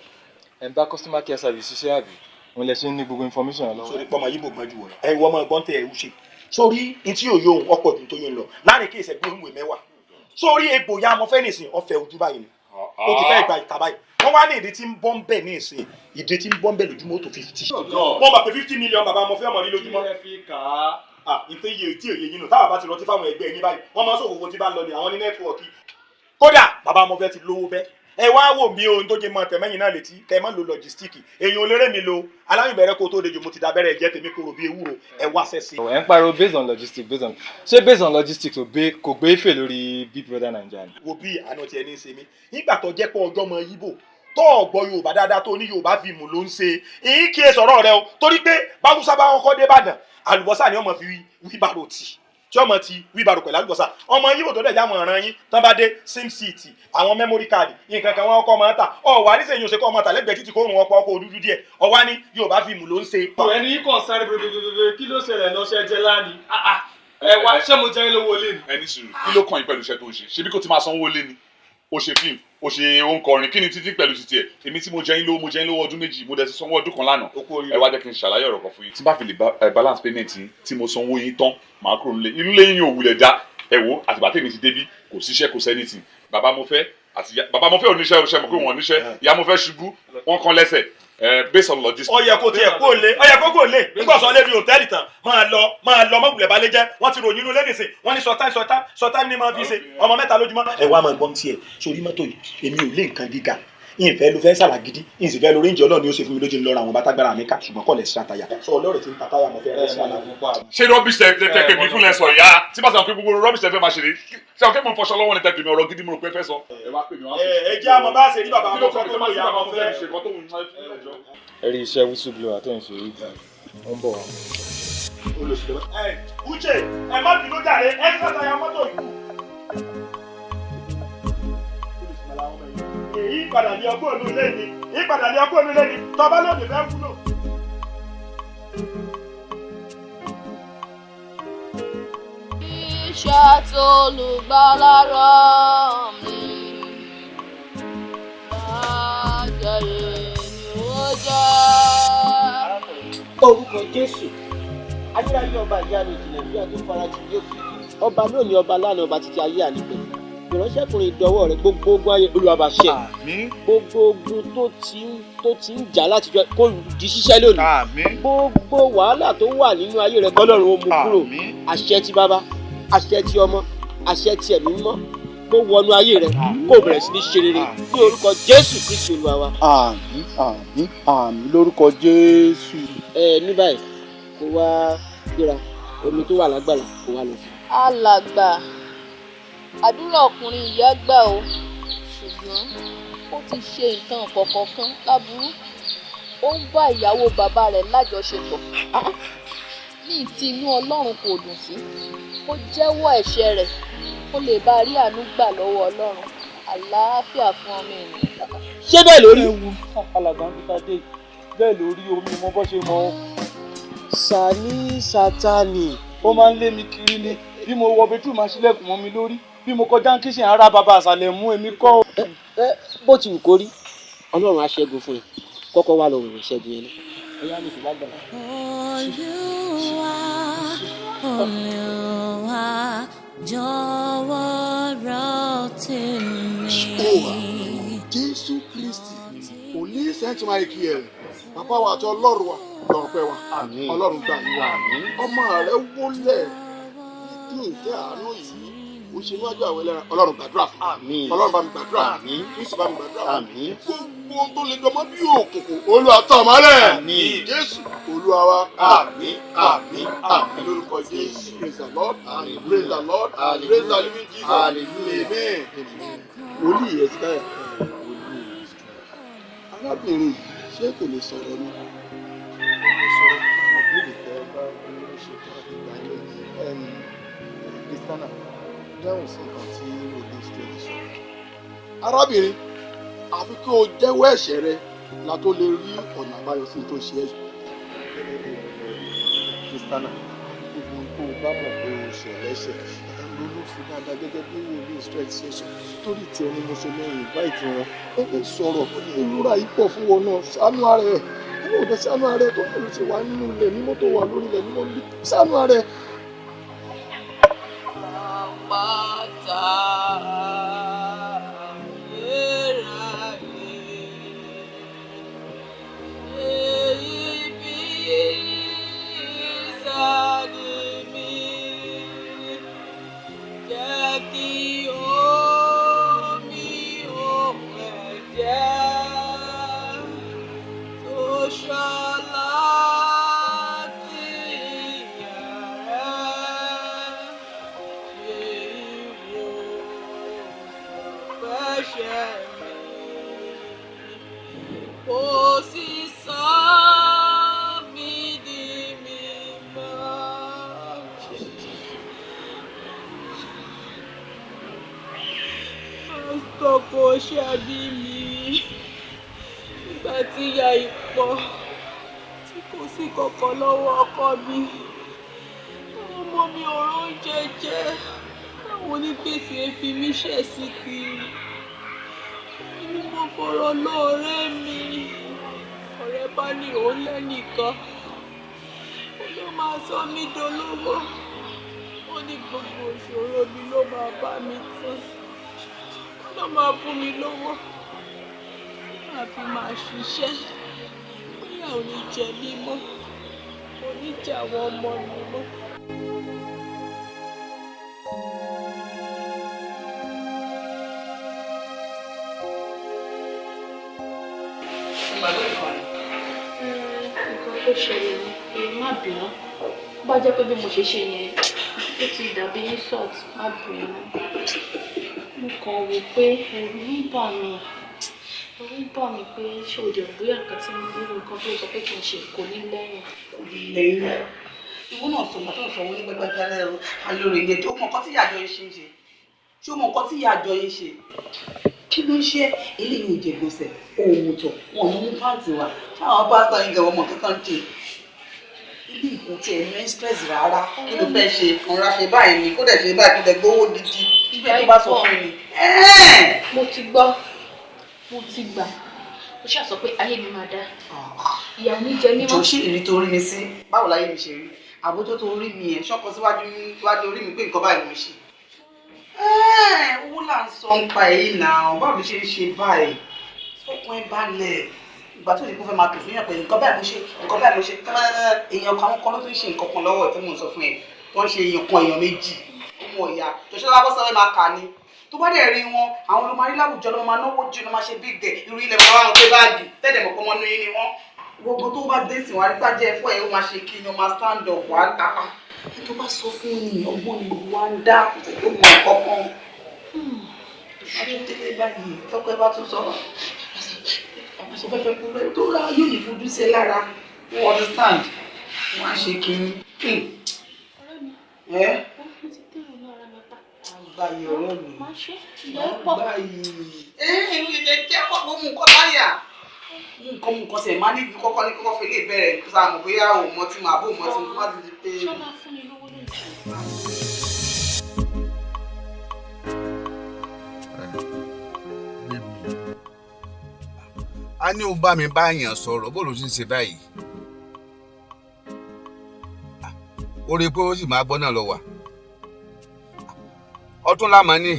ẹ ń bá customer care service ṣiṣẹ́ àbí wọn lè ṣe ní gbogbo information yẹn lọ́wọ́. sórí pọ́nmọ yìí bò gbọ́njú wọ̀ ẹ ìwọ ọmọ ẹ̀gbọ́n tẹ ẹ̀rú ṣe sórí etí òye òun ọ̀pọ̀ ju tó yẹn lọ láàrin kí ìṣẹ́gbẹ́ òun wè mẹ́wàá sórí egbò ya ọmọ fẹ́ nìsín ọ̀fẹ́ ojú báyìí ni ó ti fẹ́ gba ìta báyìí wọ́n wá ní ìdí tí ń bọ́ ń bẹ̀ ní ìsìn ìdí tí ń bọ́ ń bẹ̀ lójúmọ́ tó 50. wọ́n bá pé 50 million bàbá ọmọ fẹ́ ọmọ rí lójúmọ́. ìpè iye tí òye yín nù táwọn bá ti rántí fáwọn ẹgbẹ́ yín báyìí wọ́n máa ń sòwò tí bá ń lọ ní àwọn ní nẹ́tíwọ̀kì kódà bàbá ọmọ fẹ́ ti lówó bẹ́ ẹ wá wò mí ohun tó jẹ mọ tẹ̀mẹ́yìn náà létí kẹ́ ẹ má lo lọ́gístíìkì èèyàn oléré mi lo aláwìn bẹ̀rẹ̀ kó tó dejò mo ti da bẹ́rẹ̀ jẹ́ tèmi kóró bí ewúro ẹ wá sẹ́sì. ẹ ń pariwo based on logistics based on logistics kò gbé ìfẹ́ lórí Big Brother Naija ni. wo bí àná tiẹ̀ ní í ṣe mí nígbà tó jẹ́ pé ọjọ́ mọ Yíbò tó ọ̀gbọ́ Yorùbá dáadáa tó ní Yorùbá fíìmù ló ń ṣe èyí kí ẹ sọ̀rọ̀ rẹ o torí pé báwùsá bá kọ́kọ́ dé Ìbàdàn àlùbọ́sà ni ọmọ fi wíbàrò tì tí ọmọ ti wíbàrò pẹ̀lú àlùbọ́sà ọmọ Yíbò tó dẹ̀ já mọ̀ ọ̀ràn yín tán bá dé sim city àwọn memory card nǹkan kan wọn kọ́ máa ń tà ọ̀wá nísìnyí òṣèkọ́ ọmọ tà lẹ́gbẹ̀ẹ́ títí kó rùn ọkọ̀ ọkọ̀ dúdú díẹ̀ ọ̀wá ní Yorùbá fíìmù ló ń ṣe. ẹni yìí kàn sáré bèbèbèbè kí ló ṣẹlẹ̀ náà ṣe jẹ́ láàánú ẹ wá ṣé mo jẹ́ lówó lé ni. ẹni sùúrù kí ló kàn yín pẹ̀lú iṣẹ́ tó ń ṣe ṣebí kò ti máa sanwó lé ni ó ṣe fíìmù ó ṣe òǹkọrin kí ni títí pẹ̀lú títí ẹ̀ èmi tí mo jẹ́ yín lówó ọdún méjì mo dẹ̀ ti sanwó ọdún kan lánàá ẹ wá jẹ́ kí n ṣàlàyé ọ̀rọ̀ kan fún yín tí bá fi lè balance payment yín tí mo sanwó yín tán màá kúrò nílé inú lẹ́yìn yóò wulẹ̀ dá ẹ wo àtìgbà tèmi ti débí kò síṣẹ́ kò sẹ́nìtì bàbá mo fẹ́ oníṣẹ́ òṣẹ́ mọ̀ pé wọ́n níṣẹ́ ìyá mo fẹ́ ṣubú wọ́n kán lẹ́sẹ̀ based on logistics. ọyẹ kò tiẹ̀ kó lé ọyẹ kó kò lé nígbà sọ lé bí hòtẹ́ẹ̀lì tán máa lọ mọ̀gùlẹ̀ balẹ̀ jẹ́ wọ́n ti ròyìn inú lẹ́nìí sìn wọ́n ní sọtáìm ní máa fi ṣe ọmọ mẹ́ta lójúmọ́. ẹ wá máa gbọ́n tiẹ̀ sórí mọ́tò yìí èmi ò lé nǹkan gíga ìfẹ́ ló fẹ́ ṣàlàgídí ìsì fẹ́ lórí ìjọ náà ni ó ṣe fún mi lójú ńlọrọ àwọn bàtà gbára mi ká ṣùgbọ́n kọ́ lẹ̀ sí àtàyà sọ ọlọ́rẹ̀ tí ń ta táyà mọ́ fẹ́ rẹ̀ sí àlàfo. ṣé rọ́bìṣì tẹ kèmí fún lẹ́sọ̀ ìyá tí bá sọ pé gbogbo rọ́bìṣì tẹ fẹ́ máa ṣe rí ṣé ọkẹ́ mọ̀ fọṣọ lọ́wọ́ ni tẹ kèmí ọ̀rọ̀ gidi mo rò pé fẹ́ sọ. ẹ jẹ́ àmọ́ bá ṣe rí bàbá àmọ́ fẹ́ tó lè yá àmọ́ fẹ́. ẹ rí iṣẹ́ whistleblower tó ń ṣe yìí ó ń bọ̀ wá. Uche ẹ má bínú jàre ẹ ń sàtàyà mọ́tò ìkú. ìyípadà ní ọgbọ́n ònú ilé ni ìyípadà ní ọgbọ́n ònú ilé ni tọ́ba lóde fẹ́ wúlò. Iṣẹ́ tó lùgbàlà rán mi, lájẹyè ni ó jẹ́. Orúkọ Jésù, ayérayé ọba ìyanu ìjìnlẹ̀ bí a tó fara jù yóò fi. Ọba lónìí ọba lánàá ọba títí ayé ànípẹ̀. Ìránṣẹ́kùnrin ìdánwò rẹ̀ gbogbo ogun ayé Olúwa bá ṣẹ́. Gbogbo ogun tó ti ń jà látijọ́ kó di ṣíṣẹ́ lónìí. Gbogbo wàhálà tó wà nínú ayé rẹ̀ k'Ọlọ́run ó mú kúrò. Àṣẹ ti bàbá, àṣẹ ti ọmọ, àṣẹ ti ẹ̀mí mímọ́ kó wọnú ayé rẹ̀ kó bẹ̀rẹ̀ sí ní ṣe rere ní orúkọ Jésù Kristi Olúwa wa. Àmín àmín àmín lórúkọ Jésù. Ní báyìí kó wá gbéra omi tó wà lágbàlá kó wá lọ fún. Alàgbà, àdúrà ọkùnrin ìyá gbà o, ṣùgbọ́n ó ti ṣe nǹkan kọ̀ọ̀kan láburú. Ó ń bá ìyàwó bàbá rẹ̀ lájọṣepọ̀. Ní ti inú Ọlọ́run kò dùn sí. Ó jẹ́wọ́ ẹ̀ṣẹ̀ rẹ̀ kó lè bá rí àánú gbà lọ́wọ́ Ọlọ́run. Àlàáfíà fún ọmọ ènìyàn. Ṣé bẹ́ẹ̀ lórí? Alàgbà ń bíta dé bẹ́ẹ̀ lórí omi mọ bọ́ ṣe mọ́. Sani Sátánì. Ó máa ń lé mi kiri ni bí mo wọ bẹ́tù máa ṣílẹ̀kùn mọ́ mi lórí bí mo kọjá ń kíṣìn ara bàbá àṣàlẹ̀ mú èmi kọ́. Bó ti wù kó rí Ọlọ́run á ṣẹ́gun fún ẹ kọ́kọ́ wà lọ́wọ́ ìṣẹ́gun yẹn náà. Olúwa jọ̀wọ́ rọ̀ tèmi. Jésù Kristi kò ní sẹ́ńtì máa kí ẹ̀ bàbá wa àti Ọlọ́run wa lọ́rùn pẹ́ wa Ọlọ́run gbà yín wa ọmọ rẹ̀ wólẹ̀ ní ìtẹ́ àánú yìí ó ṣe níwájú àwọn ẹlẹ́ran Ọlọ́run gbàdúrà fún Ọlọ́run bá mi gbàdúrà Jésù bá mi gbàdúrà gbogbo ohun tó lè jọmọ́ bí òkùnkùn Olúwa tọ̀ mọ́lẹ̀ Jésù Olúwa wa àmín àmín àmín lórúkọ Jésù. Praise the Lord, praise the Lord, praise the living Jesus. Amen. Wòlíì Ẹ̀sìkáyà arábìnrin ṣé kò lè sọ̀rọ̀ ni? Ó lè sọ̀rọ̀ ọ̀gbìn tẹ́ bá ń ṣe tó àti gbà ilé Kristana dáhùn sí nǹkan tí òde straight sọ. Arábìnrin àfi kí o jẹ́wọ́ ẹ̀ṣẹ̀ rẹ la tó lè rí ọ̀nà àbáyọ sí tó ṣe ẹ̀ṣẹ̀. Kristana gbogbo tó o bá mọ̀ pé o ṣẹ̀ lẹ́ṣẹ̀ ló fún dáadáa gẹ́gẹ́ bí òde straight ṣe sọ torí tí ẹni mo ṣe lẹ́yìn báyìí wọn ẹ lè sọ̀rọ̀ ìrora yìí pọ̀ fún wọn náà ṣàánú ara ẹ̀ ẹni ò dé ṣàánú ara ẹ̀ tó lè ṣe wá nínú ilẹ̀ mímọ́ tó wà lórí ilẹ̀ mímọ́ bí ṣàánú ara ẹ̀. Kò ṣàbí mi nígbà tí ìyà ìpọ̀ tí kò sí kankan lọ́wọ́ ọkọ mi. Àwọn ọmọ mi ò róúnjẹ jẹ, àwọn onígbèsè fi mí ṣẹ̀ sí kiri. Èmi mo fọ̀rọ̀ lọ ọ̀rẹ́ mi. Ọ̀rẹ́ bá ní òun lẹ́nìkan, ó ló máa sọ mí dolówó. Ó ní gbogbo ìṣòro mi ló máa bá mi tán. Ló máa fún mi lówó máa fi máa ṣiṣẹ́ bóyá ò ní jẹ mí mọ́ ò ní jẹ àwọn ọmọ mi mọ́. gbàgbé ìkan ni. Nǹkan tó ṣẹlẹ̀ ni pé má bínú. Bá jẹ́ pé bí mo ṣe ṣe yẹn, ó ti dàbí insult, má bínú. Mo kàn wò pé ẹ̀rù ń bà mí. Ẹ̀rù ń bà mí pé ṣé o dẹ̀ bóyá nǹkan tí mo nílò nǹkan tó sọ pé kì í ṣe kò ní lẹ́yìn. Lẹ́yìn ìwọ náà sọ̀rọ̀ tó ń sọ wọ́n ní gbẹgbẹgbẹ alóore yẹn tó mọ nǹkan tí ìyàjọ yẹn ṣe ń ṣe. Ṣé o mọ nǹkan tí ìyàjọ yẹn ṣe? Kí ló ń ṣe eléyìí ò jẹ gbọ̀nsẹ̀ òun tọ̀ wọn ò mú pàǹtì wa táwọn pásítọ̀ yín gẹ̀wọ́ mọ̀ kankan ṣe. Ilé ìkùn tí ẹ̀ ní stress rárá kí ló fẹ́ ṣe ọ̀rá ṣe báyìí ni kó dẹ̀ ṣe báyìí kó dẹ̀ gbówó gidi nígbà tó bá sọ fún mi. Mo ti gbọ́, mo ti gbà. Ó ṣáà sọ pé ayé mi máa dá. Ìyá mi jẹ mí mọ́. Jọ ṣé ìrí tó rí mi sí báwo láyé mi ṣe rí àbójútó tó rí mi ẹ̀ ṣọ́kọ síwájú orí mi pé nǹkan báyìí mo ṣe. Owó là ń sọ nípa èyí náà báwo ló ṣe ń ṣe báyìí fọkàn ẹ balẹ̀ ìgbà tó yẹ kó fẹ́ máa tò fún yàn pé nǹkan báyìí mo ṣe nǹkan báyìí mo ṣe èèyàn kan kan ló tún ṣe nǹkan kan lọ́wọ́ ẹ̀ tí mò ń sọ fún ẹ tó ń ṣe èèyàn kan èèyàn méjì ọmọ ìyá tòṣẹ́ lábọ́ sọ́wọ́ máa kà ní tó bá dẹ̀ rí wọn àwọn ló máa rí láwùjọ ló máa náwó jù ló máa ṣe big day irú ilẹ̀ máa wá gbé báàgì tẹ́lẹ̀ mọ̀ pé ọmọ inú yín ni wọ́n gbogbo tó bá dé sí wọn àrígbájẹ́ ẹ̀fọ́ ẹ̀ ó máa ṣe kí ni ó máa stand up wá ta ẹ tó bá sọ fún mi ọgbọ́n ni gbogbo wa ń dá ó mọ ọ̀kọ̀ọ̀kan àtúntẹ̀lẹ̀ báyìí tọ́pẹ́ bá tún sọ̀rọ̀ àwọn ṣe fẹ́fẹ́ kú rẹ̀ tó rà yóò ní fojú sí ẹ lára wọ́n understand wọ́n á ṣe kí ni. Àgbáyé ọ̀rẹ́ mi. Àgbáyé. Ìlú ìjẹ jẹ́ pọ̀ mú nǹkan láyà. Mú nǹkan sẹ̀ máa ní kọ́kọ́ ní kọ́kọ́ fi lè bẹ̀rẹ̀ sáà mọ̀ bóyá ò mọ tí màá bò mọ tí mo bá ti di pé. Ṣé máa fún mi lówó lójú? A ní o bá mi bá èèyàn sọ̀rọ̀ bó ló ti ń ṣe báyìí. Ó rí i pé ó sì máa gbọ́ náà lọ wà. Ọtún lámà ní.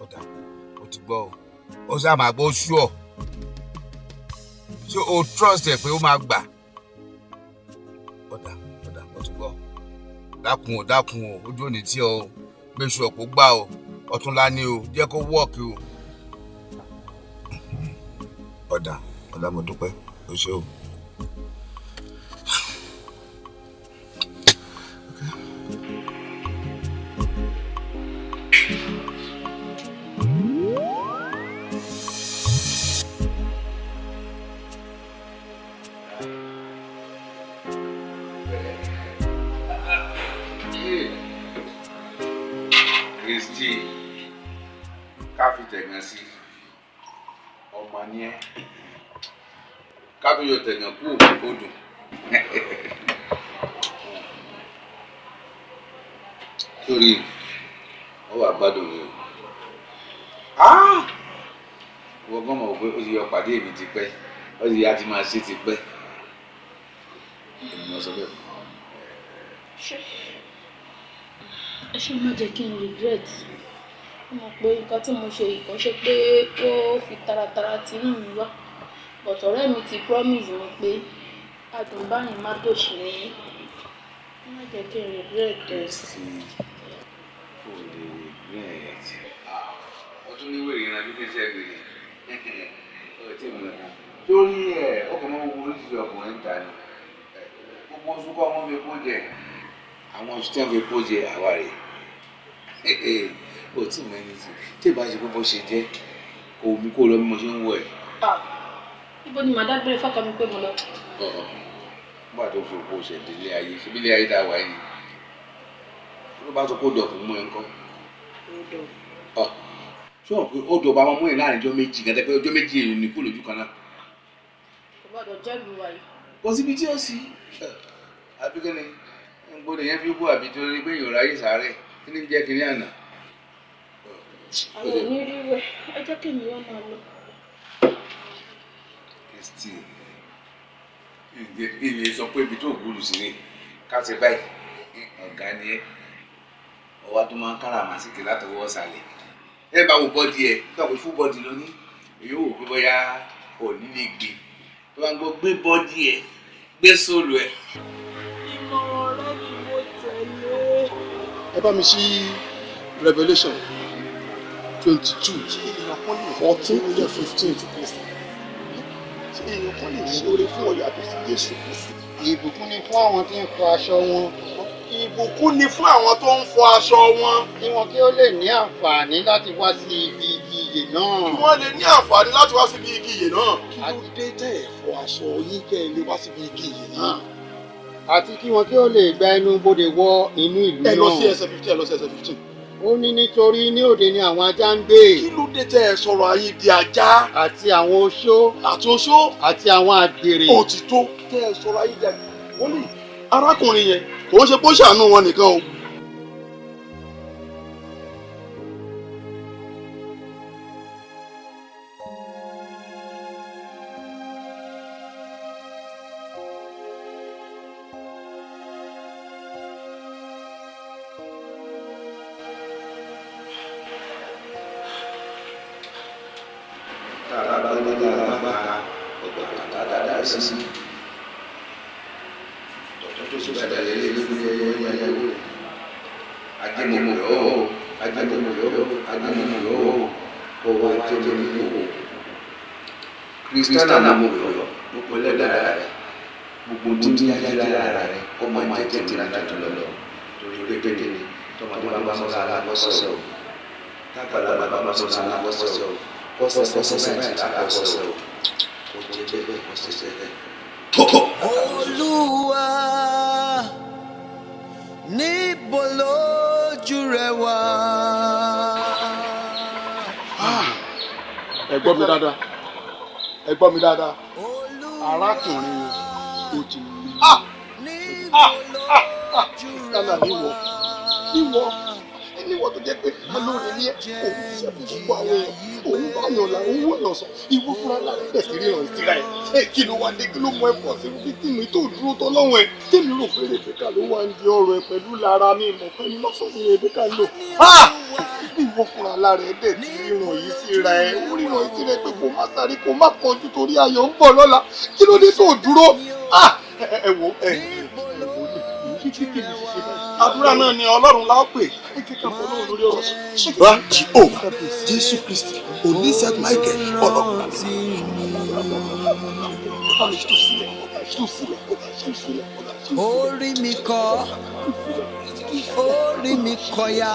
Ọ̀dà ó ti gbọ́ o. Ó sá máa gbọ́ oṣù ọ̀. Ṣé o trust ẹ̀ pé ó máa gbà? Ọ̀dà ó ti gbọ́. Dákun o, ojú ò ní tí o. Gbé ṣù ọ̀pọ̀ gbà o. Ọ̀túnla ni o, jẹ́ kó wọ́ọ̀kì o. Ọ̀dà mo dúpẹ́, o ṣé o. Kristi ká fi tẹ̀gàn sí ọmọ ní ẹ́ ká tó yọ tẹ̀gàn kú odò sórí ọwọ́ àgbàdo ni o wọ́n gbọ́n mọ̀ pé ó ti yọ pàdé mi ti pẹ́ ó ti yá ti máa ṣe ti pẹ́ èmi lọ sọ bẹ́ẹ̀ fún ẹ ṣe má jẹ́ kí n regret mo mọ̀ pé nǹkan tí mo ṣe ìkan ṣe pé ó fi taratara ti inú mi wá but ọ̀rẹ́ mi ti promise mi pé àdùnbáyìn má tòṣì ní má jẹ́ kí n regret ẹ̀. kò lè regret ó tún ní wèrè ìrìnàjò kí n ṣe gbèrè ọtí mi torí ọkọ̀ mọ́ gbogbo oríṣiríṣi ọkùnrin ń ta ni gbogbo oṣù kọ́ ọmọ mi kó jẹ àwọn oṣù tí wọ́n fi kó jẹ àwa rè ó tí mo ẹni tí ìbá ṣe bó ṣe jẹ́ omi kó lọ bí mo ṣe ń wọ ẹ̀. ibo ni màá dágbére fọ́kọ mi pé mo lọ. nígbà tó fi òpó ṣe délé ayé ṣe bílé ayé tá a wà yìí ló bá sọ pé ó dọ̀kùn mú ẹ ńkọ́. ṣé wọn pé ó dọ̀bà máa mú ẹ láàrin ọjọ́ méjì gẹ́gẹ́ pé ọjọ́ méjì èèyàn ní kú lójú kan náà. kò gbọ́dọ̀ jẹ́ ìlú wa yìí. kò síbi tí ó sì àbíkẹ́ni gbọ́dọ̀ yẹn fi kú àbí tó rí pé ìyọ̀rọ̀ ayé sàárẹ̀ kí ni jẹ́ kí ní àná. àwọn onírúurú ẹ jẹ́ kí èmi wá máa lọ. Kristi ilé sọ pé ibi tó gbúdù sí ni ká ṣe báyìí ọ̀gá ni ẹ ọwọ́ tó máa ń kára màsíkì látọwọ́ ọ̀sàlẹ̀ ẹ bá wo bọ́dì ẹ nígbà pé fún bọ́dì lóní èyí wò pé bóyá òní lè gbé tó bá ń gbọ́ gbé bọ́dì ẹ gbé sóòlù ẹ. ìmọ̀ràn rẹ ni mo tẹ̀lé. ẹ bá mi ṣí Revelation 22. 14 to 15. ṣé èèyàn kan lè ṣe oore fún ọ̀yọ́ àti sí Jésù Kristi. ìbùkún ni fún àwọn tí ń fọ aṣọ wọn. ìbùkún ni fún àwọn tó ń fọ aṣọ wọn. kí wọn kí ó lè ní àǹfààní láti wá sí ibi igi ìyè náà. kí wọ́n lè ní àǹfààní láti wá síbi igi ìyè náà. kí ló dé tẹ́ ẹ̀ fọ aṣọ yín kẹ́ ẹ lè wá síbi igi ìyè náà. àti kí wọn kí ó lè gba ẹnu bodè wọ inú ìlú náà. ẹ lọ sí ẹsẹ̀ 15 ẹ lọ sí ẹsẹ̀ 15. ó ní nítorí ní òde ni àwọn ajá ń gbé. kí ló dé tẹ́ ẹ sọ̀rọ̀ ayé di ajá. àti àwọn oṣó. àti oṣó. àti àwọn àgbèrè. òtítọ́ tẹ́ ẹ sọ̀rọ̀ ayé di ajá. wọ́n ní arákùnrin yẹn kò ń ṣe bó ṣàánú wọn nìkan o. Kristana mo yọ gbogbo ẹlẹ́dàá rẹ̀ gbogbo dídí ayélujára rẹ̀ kó máa jẹ́ tèmi láti lọ torí pé ni tọmọdé bá mọ́sá alábọ́sẹ̀ o tágbàlagbà bá mọ́sá alábọ́sẹ̀ o kọ́sẹ̀ sẹ́yìn alábọ́sẹ̀ o kò jẹ́ bẹ́ẹ̀ kọ́sẹ̀ bẹ́ẹ̀. Olúwa níbo lójú rẹ wà. ẹ gbọ́ mi dáadáa ẹ gbọ́ mi dáadáa arákùnrin o ti mú Kristana níwọ tó jẹ́ pé olóore ní òun ṣiṣẹ́ fún gbogbo àwọn èèyàn òun bá yàn là òun wọ̀ yàn sọ ìwọ fúnra lára ẹ̀ sì ríran ìsira ẹ̀ kí ló wá dé kí ló mọ ẹ pọ̀ sí fífìmù tó dúró tó lọ́wọ́ ẹ̀ tèmi rò pé Rèbékà ló wá ń di ọ̀rọ̀ ẹ̀ pẹ̀lú lára mi mọ̀ pé ní lọ́sọ̀ ní Rèbékà lò ìwọ fúnra lára ẹ̀ dẹ̀ ti ríran yìí síra ẹ̀ ó ríran yìí síra ẹ̀ pé kò má sáré kò má kọjú torí ayọ̀ ń bọ̀ lọ́la kí ló dé tó dúró ẹ wò àdúrà náà ni Ọlọ́run la ó pè é kíkà fún Ọlọ́run lórí ọ̀rọ̀ bá Jèhófà Jésù Kristi Oníṣẹ́ Michael Ọlọ́run orí mi kọ́ orí mi kọ́ya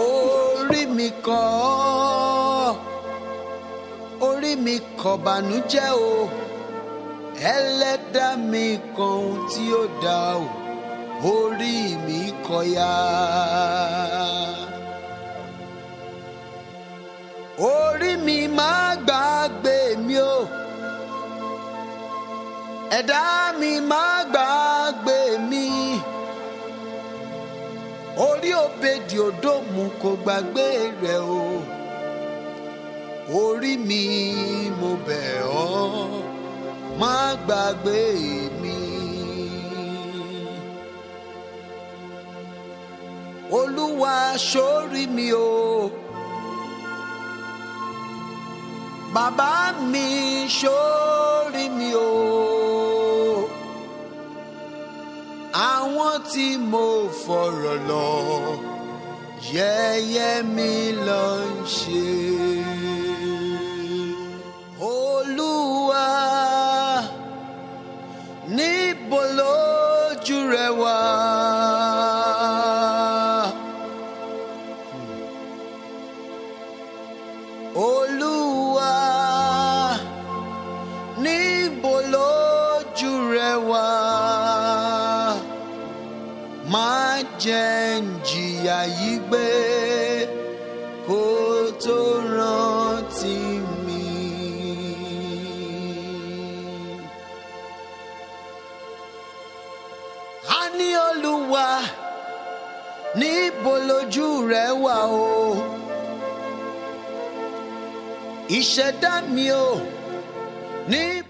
orí mi kọ́ orí mi kọ́ bànújẹ́ o ẹlẹ́dàá mi kan ohun tí ó dá o orí mi kọ́ya. orí mi má gbàgbé mi o ẹ̀dá mi má gbàgbé mi orí òbèdì òdòmù kò gbàgbé rẹ o orí mi mo bẹ̀ ọ́ má gbàgbé mi. Olúwa ṣórí mi o bàbá mi ṣórí mi o àwọn tí mo fọ̀rọ̀ lọ yẹ̀yẹ́ mi ló ń ṣe. Olúwa níbo lójú rẹ wà. Olúwa níbo lójú rẹ wà. Má jẹ́ n jìyà yìí gbé kó tó rántí mi. A ní Olúwa níbo lójú rẹ wà o. Ìṣẹ̀dá mi o ní.